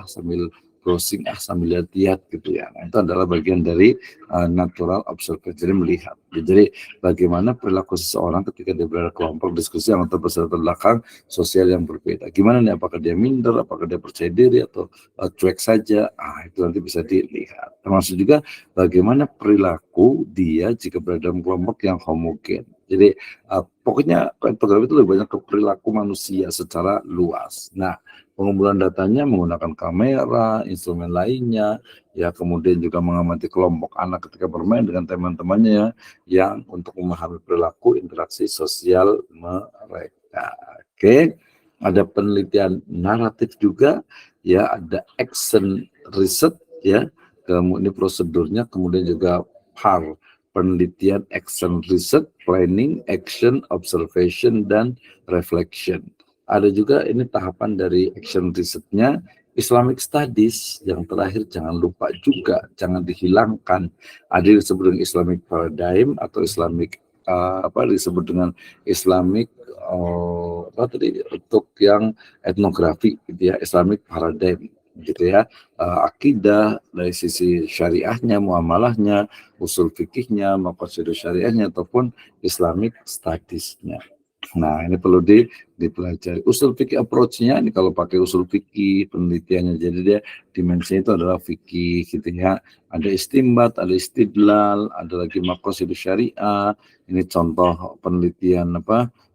sambil browsing sambil lihat-lihat gitu ya. Nah, itu adalah bagian dari natural observation, jadi melihat. Jadi bagaimana perilaku seseorang ketika dia berada kelompok diskusi yang berlatar belakang sosial yang berbeda. Gimana nih, apakah dia minder, apakah dia percaya diri atau cuek saja. Itu nanti bisa dilihat. Termasuk juga bagaimana perilaku dia jika berada dalam kelompok yang homogen. Jadi pokoknya kartografi itu lebih banyak ke perilaku manusia secara luas. Nah, pengumpulan datanya menggunakan kamera, instrumen lainnya, ya kemudian juga mengamati kelompok anak ketika bermain dengan teman-temannya yang untuk memahami perilaku interaksi sosial mereka. Oke, ada penelitian naratif juga, ya ada action research ya, kemudian prosedurnya, kemudian juga PAR, penelitian, action research, planning, action, observation, dan reflection. Ada juga ini tahapan dari action research-nya, Islamic Studies yang terakhir jangan lupa juga, jangan dihilangkan. Ada disebut dengan Islamic Paradigm atau Islamic disebut dengan Islamic untuk yang etnografi gitu ya, Islamic Paradigm gitu ya, akidah dari sisi syariahnya, muamalahnya, usul fikihnya, maqasid syariahnya ataupun Islamic Studies-nya. Nah, ini perlu dipelajari. Usul fikih approach-nya ini kalau pakai usul fikih penelitiannya, jadi dia dimensinya itu adalah fikih gitu ya. Ada istimbat, ada istidlal, ada lagi maqasid syariah. Ini contoh penelitian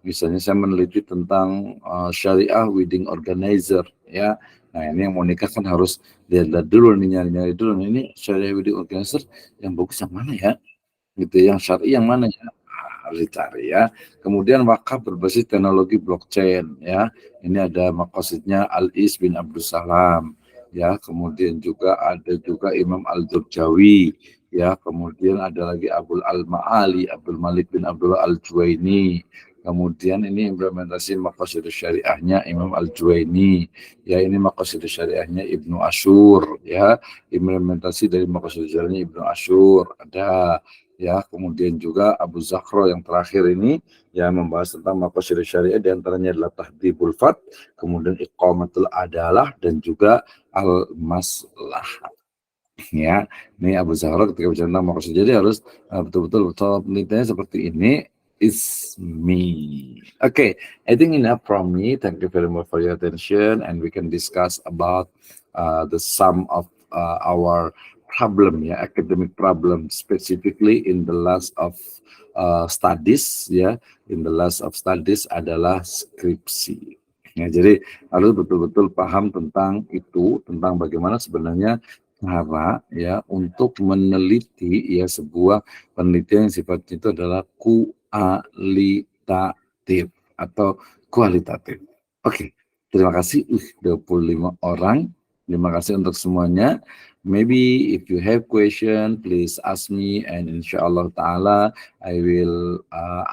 misalnya saya meneliti tentang syariah wedding organizer ya. Nah, ini yang mau nikah kan harus lihat dulu nih, nyari-nyari dulu. Nah, ini syariah wedding organizer yang bagus yang mana ya? Gitu, yang syar'i yang mana ya? Harus dicari ya. Kemudian wakaf berbasis teknologi blockchain ya. Ini ada maqasidnya Al-Is bin Abdul Salam ya. Kemudian juga ada juga Imam Al-Jurjawi ya. Kemudian ada lagi Abdul Al-Ma'ali, Abdul Malik bin Abdullah Al-Juwaini. Kemudian ini implementasi maqasid syariahnya Imam Al-Juwaini, ya ini maqasid syariahnya Ibnu Asyur, ya implementasi dari maqasid syariahnya Ibnu Asyur ada, ya kemudian juga Abu Zakhro yang terakhir ini ya membahas tentang maqasid syariah, diantaranya adalah tahdhibul fat, kemudian iqamatul adalah dan juga al-maslah. Ya, ini Abu Zahraq ketika bicara tentang maksud, jadi harus betul-betul penelitiannya seperti ini. Is me. Okay, I think enough from me. Thank you very much for your attention, and we can discuss about the sum of our problem, ya, academic problem, specifically in the last of studies, ya, in the last of studies adalah skripsi. Ya, jadi harus betul-betul paham tentang itu, tentang bagaimana sebenarnya cara ya untuk meneliti ya sebuah penelitian yang sifatnya itu adalah kualitatif atau kualitatif. Oke, terima kasih 25 orang. Terima kasih untuk semuanya. Maybe if you have question, please ask me, and insyaallah taala I will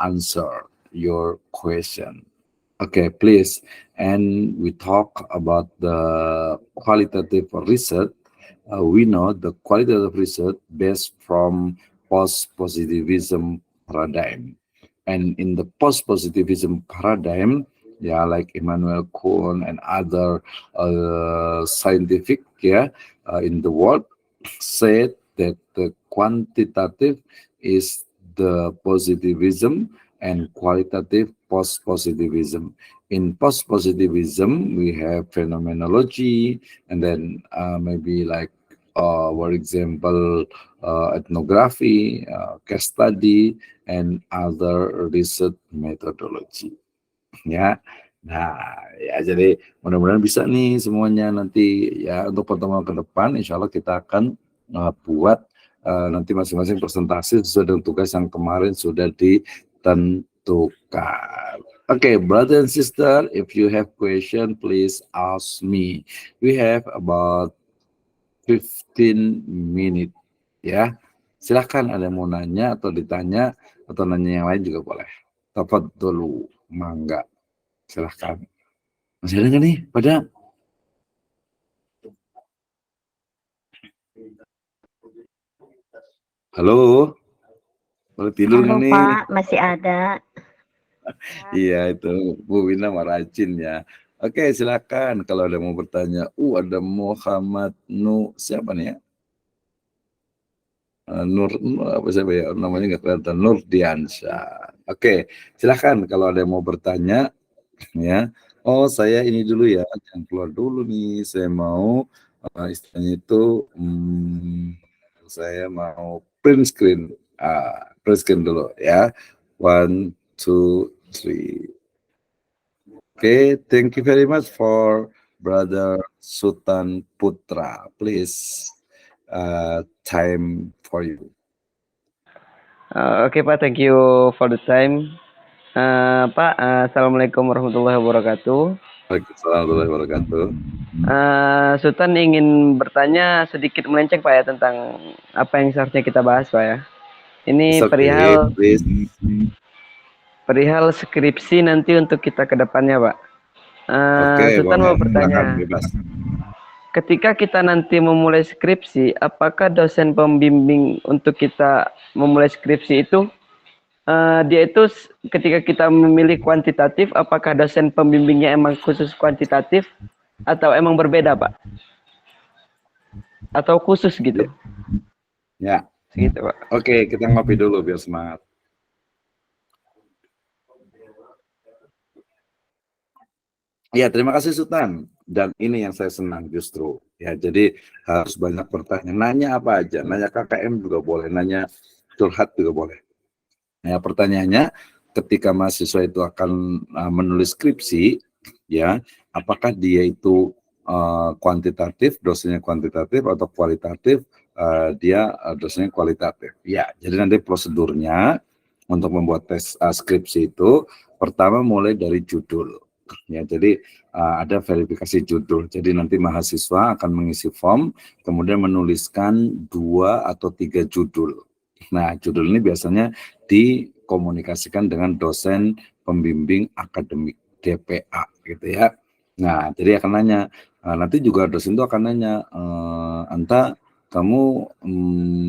answer your question. Okay, please. And we talk about the qualitative research. We know the qualitative research based from post-positivism paradigm. And in the post-positivism paradigm, yeah, like Immanuel Kuhn and other scientific, in the world, said that the quantitative is the positivism and qualitative post-positivism. In post-positivism, we have phenomenology, and then maybe like, for example, ethnography, case study, and other research methodology. Ya, nah ya jadi mudah-mudahan bisa nih semuanya nanti ya untuk pertemuan ke depan. Insya Allah kita akan buat nanti masing-masing presentasi sesuai dengan tugas yang kemarin sudah ditentukan. Okay, brother and sister, if you have question, please ask me. We have about 15 minutes, ya. Silahkan ada yang mau nanya atau ditanya atau nanya yang lain juga boleh. Tafadholu, mangga. Silahkan. Masih ada nggak nih pada? Halo? Boleh tidur nggak Halo nih? Pak, masih ada. Iya itu Bu Wina Maracin ya. Oke, silakan kalau ada mau bertanya. Ada Muhammad siapa nih ya? Nur apa siapa ya? Namanya nggak kelihatan. Nur Diansyah. Oke, silakan kalau ada yang mau bertanya ya. Oh, saya ini dulu ya, jangan keluar dulu nih. Saya mau istilahnya itu saya mau print screen. Print screen dulu ya. 1, 2, 3. Okay, thank you very much for Brother Sultan Putra. Please, time for you. Oke Pak, thank you for the time. Pak, Assalamualaikum warahmatullahi wabarakatuh. Waalaikumsalam warahmatullahi wabarakatuh. Sultan ingin bertanya sedikit melenceng Pak ya tentang apa yang seharusnya kita bahas Pak ya. Ini perihal skripsi nanti untuk kita ke depannya Pak. Sultan mau bertanya. Ketika kita nanti memulai skripsi, apakah dosen pembimbing untuk kita memulai skripsi itu dia itu ketika kita memilih kuantitatif, apakah dosen pembimbingnya emang khusus kuantitatif atau emang berbeda Pak? Atau khusus gitu? Ya. Segitu Pak. Oke, kita ngopi dulu biar semangat. Ya, terima kasih Sultan. Dan ini yang saya senang justru. Ya, jadi harus banyak pertanyaan. Nanya apa aja. Nanya KKM juga boleh. Nanya curhat juga boleh. Nah, pertanyaannya, ketika mahasiswa itu akan menulis skripsi, ya, apakah dia itu kuantitatif, dosennya kuantitatif atau kualitatif, dia dosennya kualitatif. Ya, jadi nanti prosedurnya untuk membuat tes skripsi itu, pertama mulai dari judul. Ya, jadi ada verifikasi judul. Jadi nanti mahasiswa akan mengisi form, kemudian menuliskan 2 atau 3 judul. Nah, judul ini biasanya dikomunikasikan dengan dosen pembimbing akademik DPA gitu ya. Nah, jadi akan nanya, nanti juga dosen itu akan nanya, Anta kamu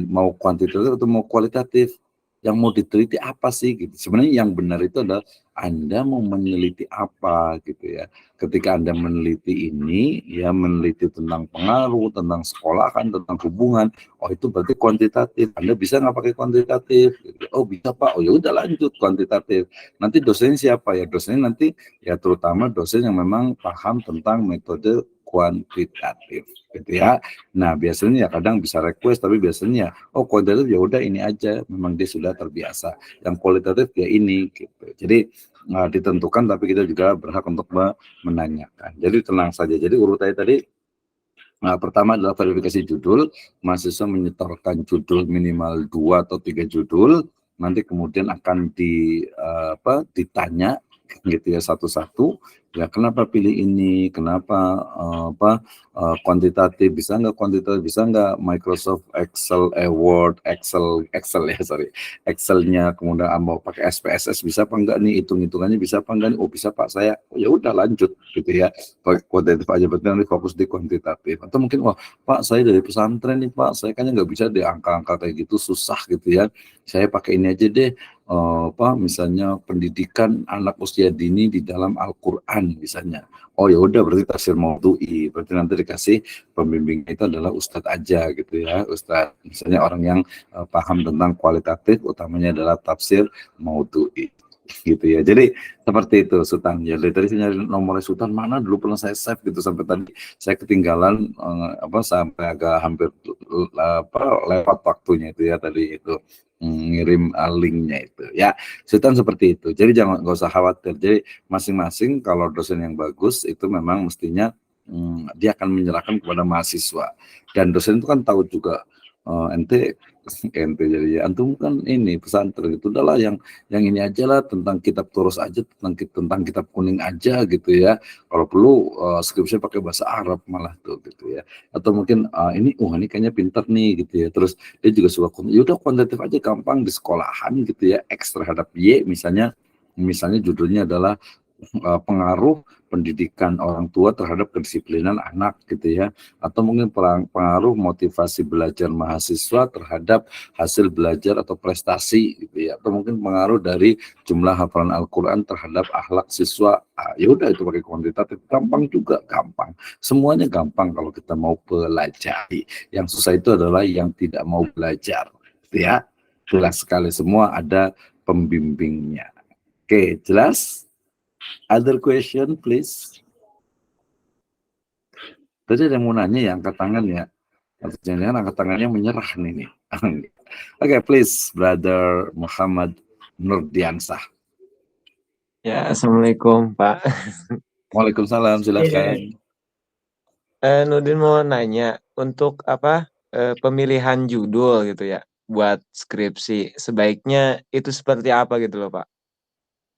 mau kuantitatif atau mau kualitatif? Yang mau diteliti apa sih gitu. Sebenarnya yang benar itu adalah Anda mau meneliti apa gitu ya. Ketika Anda meneliti ini, ya meneliti tentang pengaruh, tentang sekolahan, tentang hubungan, oh itu berarti kuantitatif. Anda bisa nggak pakai kuantitatif? Gitu. Oh bisa Pak, oh ya udah lanjut kuantitatif. Nanti dosennya siapa ya? Dosennya nanti ya terutama dosen yang memang paham tentang metode kuantitatif gitu ya. Nah biasanya ya kadang bisa request, tapi biasanya oh kuantitatif ya udah ini aja, memang dia sudah terbiasa. Yang kualitatif ya ini gitu. Jadi ditentukan, tapi kita juga berhak untuk menanyakan. Jadi tenang saja. Jadi urutannya tadi, pertama adalah verifikasi judul. Mahasiswa menyetorkan judul minimal 2 atau 3 judul. Nanti kemudian akan ditanya gitu ya satu-satu. Ya kenapa pilih ini? Kenapa kuantitatif? Bisa nggak kuantitatif? Bisa nggak Microsoft Excel, Word, Excel ya sorry, Excelnya, kemudian mau pakai SPSS bisa apa enggak nih? Hitung-hitungannya bisa apa enggak nih? Oh bisa Pak saya. Oh, ya udah lanjut gitu ya. Kuantitatif aja, berarti nanti fokus di kuantitatif. Atau mungkin wah Pak saya dari pesantren nih Pak, saya kayaknya nggak bisa deh angka-angka kayak gitu, susah gitu ya. Saya pakai ini aja deh, misalnya pendidikan anak usia dini di dalam Al-Quran misalnya. Oh ya udah berarti tafsir maudhu'i, berarti nanti dikasih pembimbing itu adalah ustadz aja gitu ya, ustadz misalnya orang yang paham tentang kualitatif, utamanya adalah tafsir maudhu'i gitu ya. Jadi seperti itu Sultan. Ya tadi saya nyari nomornya Sultan mana dulu pernah saya save gitu, sampai tadi saya ketinggalan sampai agak hampir lewat waktunya itu ya tadi itu ngirim linknya itu ya. Sultan seperti itu. Jadi nggak usah khawatir. Jadi masing-masing kalau dosen yang bagus itu memang mestinya dia akan menyerahkan kepada mahasiswa, dan dosen itu kan tahu juga ente jadi antum kan ini pesantren itu udahlah yang ini aja lah, tentang kitab Turus aja, tentang kitab kuning aja gitu ya. Kalau perlu skripsinya pakai bahasa Arab malah tuh gitu ya. Atau mungkin ini kayaknya pintar nih gitu ya. Terus dia juga suka udah kuantitatif aja, gampang di sekolahan gitu ya. X terhadap Y misalnya judulnya adalah pengaruh pendidikan orang tua terhadap kedisiplinan anak gitu ya, atau mungkin pengaruh motivasi belajar mahasiswa terhadap hasil belajar atau prestasi gitu ya, atau mungkin pengaruh dari jumlah hafalan Al-Quran terhadap akhlak siswa. Ya udah itu pakai kuantitatif, gampang juga, gampang, semuanya gampang kalau kita mau pelajari. Yang susah itu adalah yang tidak mau belajar gitu ya. Jelas sekali, semua ada pembimbingnya. Oke, jelas? Other question, please. Tadi ada yang mau nanya ya, angkat tangan ya. Jangan-jangan angkat tangannya menyerah nih. Oke, please, Brother Muhammad Nurdiansah. Ya, Assalamualaikum, Pak. Waalaikumsalam, silakan. Nurdin mau nanya, untuk pemilihan judul gitu ya, buat skripsi, sebaiknya itu seperti apa gitu loh, Pak?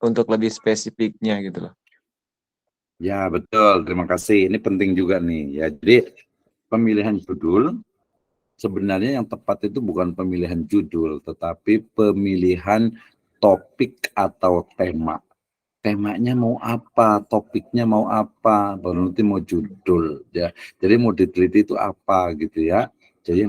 Untuk lebih spesifiknya gitu loh. Ya, betul. Terima kasih. Ini penting juga nih. Ya, jadi pemilihan judul sebenarnya yang tepat itu bukan pemilihan judul, tetapi pemilihan topik atau tema. Temanya mau apa, topiknya mau apa, baru nanti mau judul ya. Jadi mau diteliti itu apa gitu ya. Jadi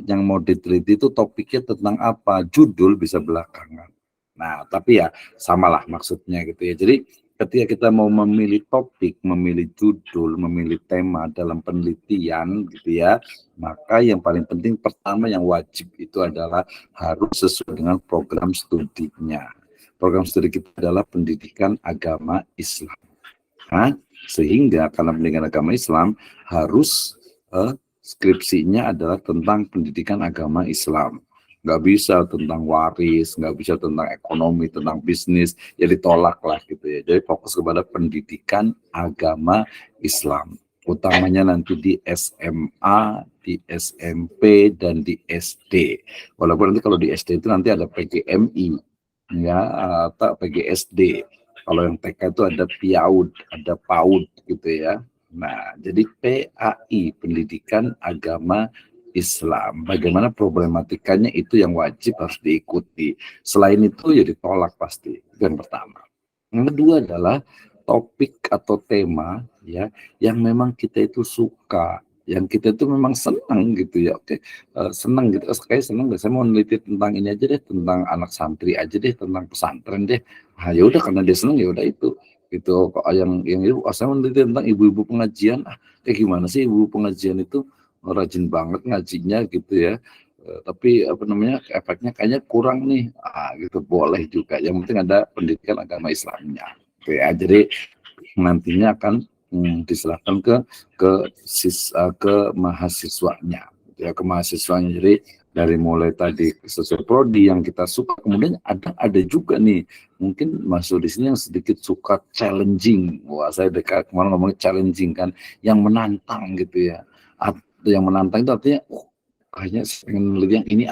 yang mau diteliti itu topiknya tentang apa, judul bisa belakangan. Nah, tapi ya samalah maksudnya gitu ya. Jadi ketika kita mau memilih topik, memilih judul, memilih tema dalam penelitian gitu ya, maka yang paling penting pertama yang wajib itu adalah harus sesuai dengan program studinya. Program studi kita adalah pendidikan agama Islam. Nah, sehingga karena pendidikan agama Islam harus skripsinya adalah tentang pendidikan agama Islam. Nggak bisa tentang waris, nggak bisa tentang ekonomi, tentang bisnis, ya ditolak lah gitu ya. Jadi fokus kepada pendidikan agama Islam. Utamanya nanti di SMA, di SMP, dan di SD. Walaupun nanti kalau di SD itu nanti ada PGMI, ya, atau PGSD. Kalau yang TK itu ada PIAUD, ada PAUD gitu ya. Nah, jadi PAI, Pendidikan Agama Islam. Bagaimana problematikanya itu yang wajib harus diikuti. Selain itu ya ditolak pasti. Itu yang pertama. Yang kedua adalah topik atau tema ya yang memang kita itu suka, yang kita itu memang senang gitu ya. Oke, senang gitu. Kayak senang deh, saya mau neliti tentang ini aja deh, tentang anak santri aja deh, tentang pesantren deh. Ah ya udah, karena dia senang ya udah itu. Gitu. Kok yang itu saya mau neliti tentang ibu-ibu pengajian. Kayak gimana sih ibu pengajian itu rajin banget ngajinya gitu ya. Tapi apa namanya, efeknya kayaknya kurang nih, gitu boleh juga. Yang penting ada pendidikan agama Islamnya. Oke ya, jadi nantinya akan diserahkan ke mahasiswanya, ya ke mahasiswanya. Jadi dari mulai tadi sesuai prodi yang kita suka, kemudian ada juga nih mungkin masuk di sini yang sedikit suka challenging. Wah, saya dekat kemarin ngomongnya challenging kan, yang menantang gitu ya. Yang menantang itu artinya kayaknya pengen lihat yang ini,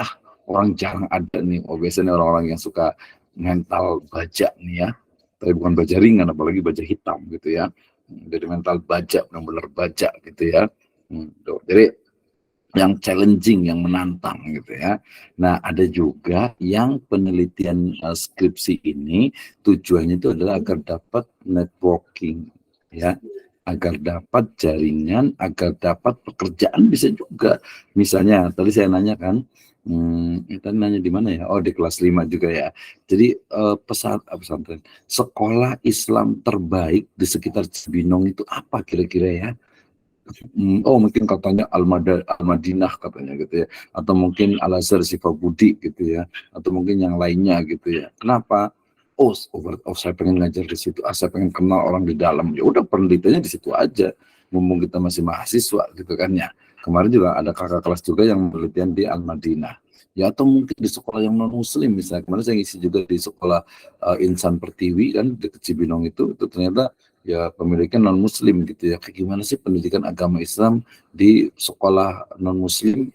orang jarang ada nih. Biasanya orang-orang yang suka mental baja nih ya, tapi bukan baja ringan, apalagi baja hitam gitu ya. Jadi mental baja, benar-benar baja gitu ya. Jadi yang challenging, yang menantang gitu ya. Nah, ada juga yang penelitian skripsi ini tujuannya itu adalah agar dapat networking ya, agar dapat jaringan, agar dapat pekerjaan bisa juga. Misalnya tadi saya nanya kan, kita nanya di mana ya? Oh, di kelas 5 juga ya. Jadi pesantren, sekolah Islam terbaik di sekitar Cibinong itu apa kira-kira ya? Oh mungkin katanya Al-Madinah katanya gitu ya, atau mungkin Al-Azhar Sifabudi gitu ya, atau mungkin yang lainnya gitu ya. Kenapa? Saya pengen ngajar di situ, saya pengen kenal orang di dalam. Ya udah, penelitiannya di situ aja, mumpung kita masih mahasiswa gitu kan ya. Kemarin juga ada kakak kelas juga yang penelitian di Al-Madinah. Ya, atau mungkin di sekolah yang non muslim misalnya. Kemarin saya ngisi juga di sekolah Insan Pertiwi kan di Cibinong itu ternyata ya pemiliknya non muslim gitu ya. Kayak gimana sih pendidikan agama Islam di sekolah non muslim,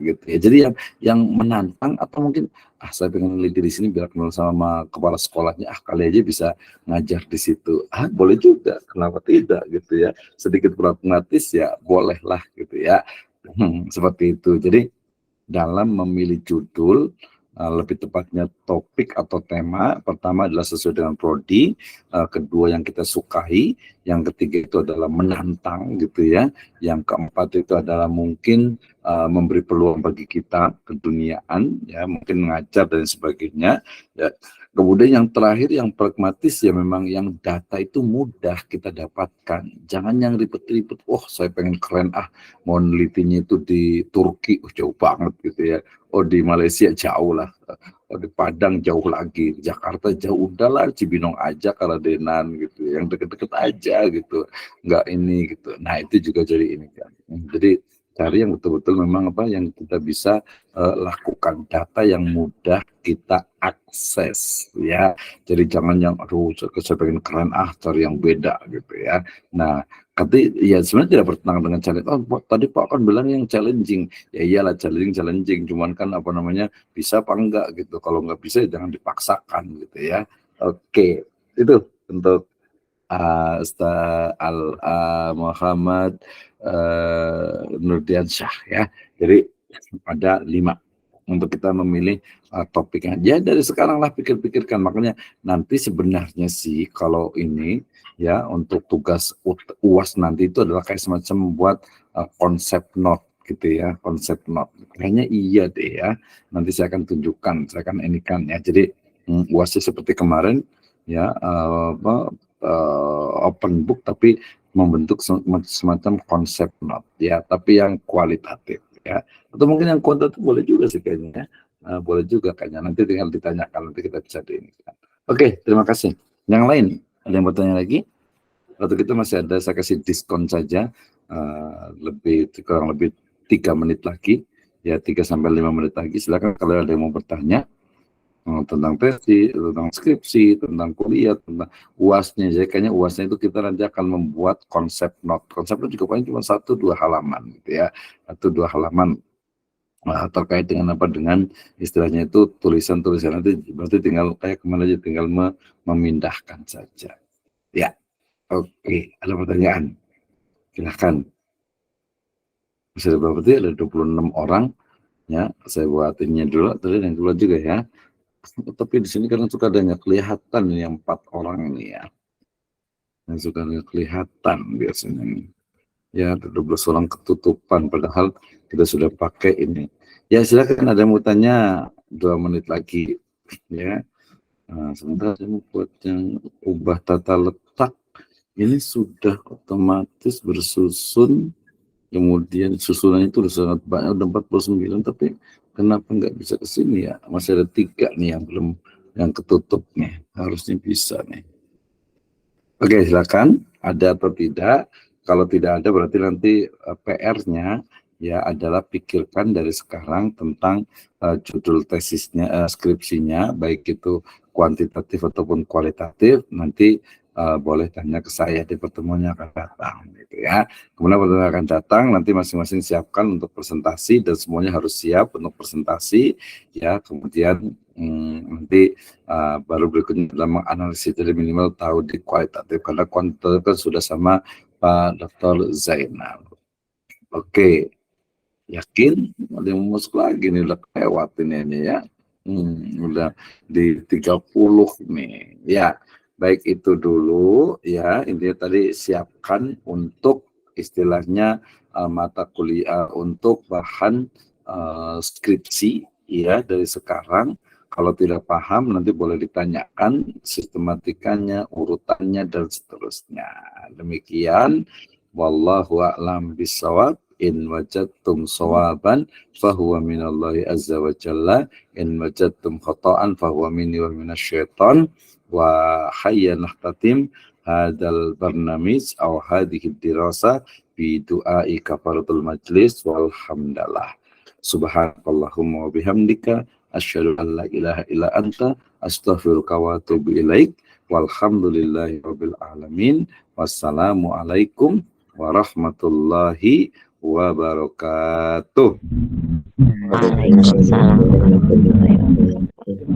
gitu ya. Jadi yang menantang, atau mungkin saya pengen neliti di sini biar kenal sama kepala sekolahnya, kali aja bisa ngajar di situ. Boleh juga, kenapa tidak gitu ya. Sedikit pragmatis ya bolehlah gitu ya. Seperti itu. Jadi dalam memilih judul, lebih tepatnya topik atau tema, pertama adalah sesuai dengan prodi, kedua yang kita sukai, yang ketiga itu adalah menantang gitu ya, yang keempat itu adalah mungkin memberi peluang bagi kita keduniaan ya, mungkin mengajar dan sebagainya ya. Kemudian yang terakhir yang pragmatis ya, memang yang data itu mudah kita dapatkan, jangan yang ribet-ribet. Saya pengen keren, mau nelitinya itu di Turki, jauh banget gitu ya. Di Malaysia jauh lah. Di Padang jauh lagi. Jakarta jauh, udahlah Cibinong aja, Karadenan gitu. Yang deket-deket aja gitu. Enggak ini gitu. Nah, itu juga jadi ini kan. Jadi cari yang betul-betul memang yang kita bisa lakukan, data yang mudah kita akses ya. Jadi jangan yang saya pengen keren, cari yang beda gitu ya. Nah, ya sebenarnya tidak bertentangan dengan challenge. Tadi Pak kan bilang yang challenging. Ya iyalah, challenging. Cuman kan bisa apa enggak gitu. Kalau nggak bisa ya jangan dipaksakan gitu ya. Oke, itu untuk Ustaz Muhammad Nurdiansyah ya. Jadi ada 5 untuk kita memilih topiknya. Ya dari sekarang lah pikir-pikirkan. Makanya nanti sebenarnya sih kalau ini ya, untuk tugas UAS nanti itu adalah kayak semacam buat konsep note gitu ya, konsep note. Kayaknya iya deh ya. Nanti saya akan tunjukkan, saya akan inikan ya. Jadi UASnya seperti kemarin ya, open book tapi membentuk semacam konsep note ya, tapi yang kualitatif ya. Atau mungkin yang kuantitatif boleh juga sih kayaknya. Boleh juga kayaknya, nanti tinggal ditanyakan, nanti kita bisa diinikan. Oke, terima kasih. Yang lain ada yang bertanya lagi? Atau kita masih ada, saya kasih diskon saja, kurang lebih 3 menit lagi ya, 3-5 menit lagi. Silakan kalau ada yang mau bertanya tentang tesis, tentang skripsi, tentang kuliah, tentang UASnya. Jadi kayaknya UASnya itu kita nanti akan membuat konsep note. Konsep note juga paling cuma 1-2 halaman gitu ya, 1-2 halaman terkait dengan dengan istilahnya itu tulisan-tulisan. Nanti berarti tinggal kayak kemana aja, tinggal memindahkan saja ya. Oke, ada pertanyaan? Silahkan. Masih ada berapa tadi? Ada 26 orang ya. Saya buat ininya dulu, tadi yang dulu juga ya. Tapi di sini kadang suka ada nggak kelihatan yang 4 orang ini ya. Yang suka nggak kelihatan biasanya nih. Ya, 12 orang ketutupan, padahal kita sudah pakai ini. Ya, silakan ada yang mau tanya, 2 menit lagi. Ya, nah, sementara saya mau buat yang ubah tata letak. Ini sudah otomatis bersusun, kemudian susunannya itu sudah sangat banyak, udah 49, tapi kenapa nggak bisa ke sini ya? Masih ada 3 nih yang belum, yang ketutup nih, harusnya bisa nih. Oke, silakan, ada atau tidak? Kalau tidak ada berarti nanti PR-nya ya adalah pikirkan dari sekarang tentang judul tesisnya, skripsinya, baik itu kuantitatif ataupun kualitatif. Nanti boleh tanya ke saya di pertemuan yang akan datang, gitu ya. Kemudian pertemuan akan datang, nanti masing-masing siapkan untuk presentasi dan semuanya harus siap untuk presentasi, ya. Kemudian nanti baru berikutnya dalam menganalisis, jadi minimal tahu di kualitatif, karena kuantitatif kan sudah sama Pak Dr. Zainal. Oke, yakin? Ada yang masuk lagi nih, udah lewat ini ya. Udah di 30 nih. Ya, baik itu dulu ya. Intinya tadi siapkan untuk istilahnya mata kuliah untuk bahan skripsi ya dari sekarang. Kalau tidak paham nanti boleh ditanyakan sistematikanya, urutannya dan seterusnya. Demikian, wallahu a'lam bishawab. In wajadtum sawaban fahuwa minallahi azza wa jalla, in wajadtum khata'an fahuwa minni wa minasyaitan. Wa hayya nahtatim hadal barnamij aw hadhihi dirasa bi du'ai kafaratul majlis walhamdulillah. Subhanakallahumma wa bihamdika asyhadu an la ilaha illa anta astaghfiruka wa atubu ilaik. Walhamdulillahi rabbil alamin. Wassalamualaikum warahmatullahi wabarakatuh. Waalaikumsalam warahmatullahi wabarakatuh.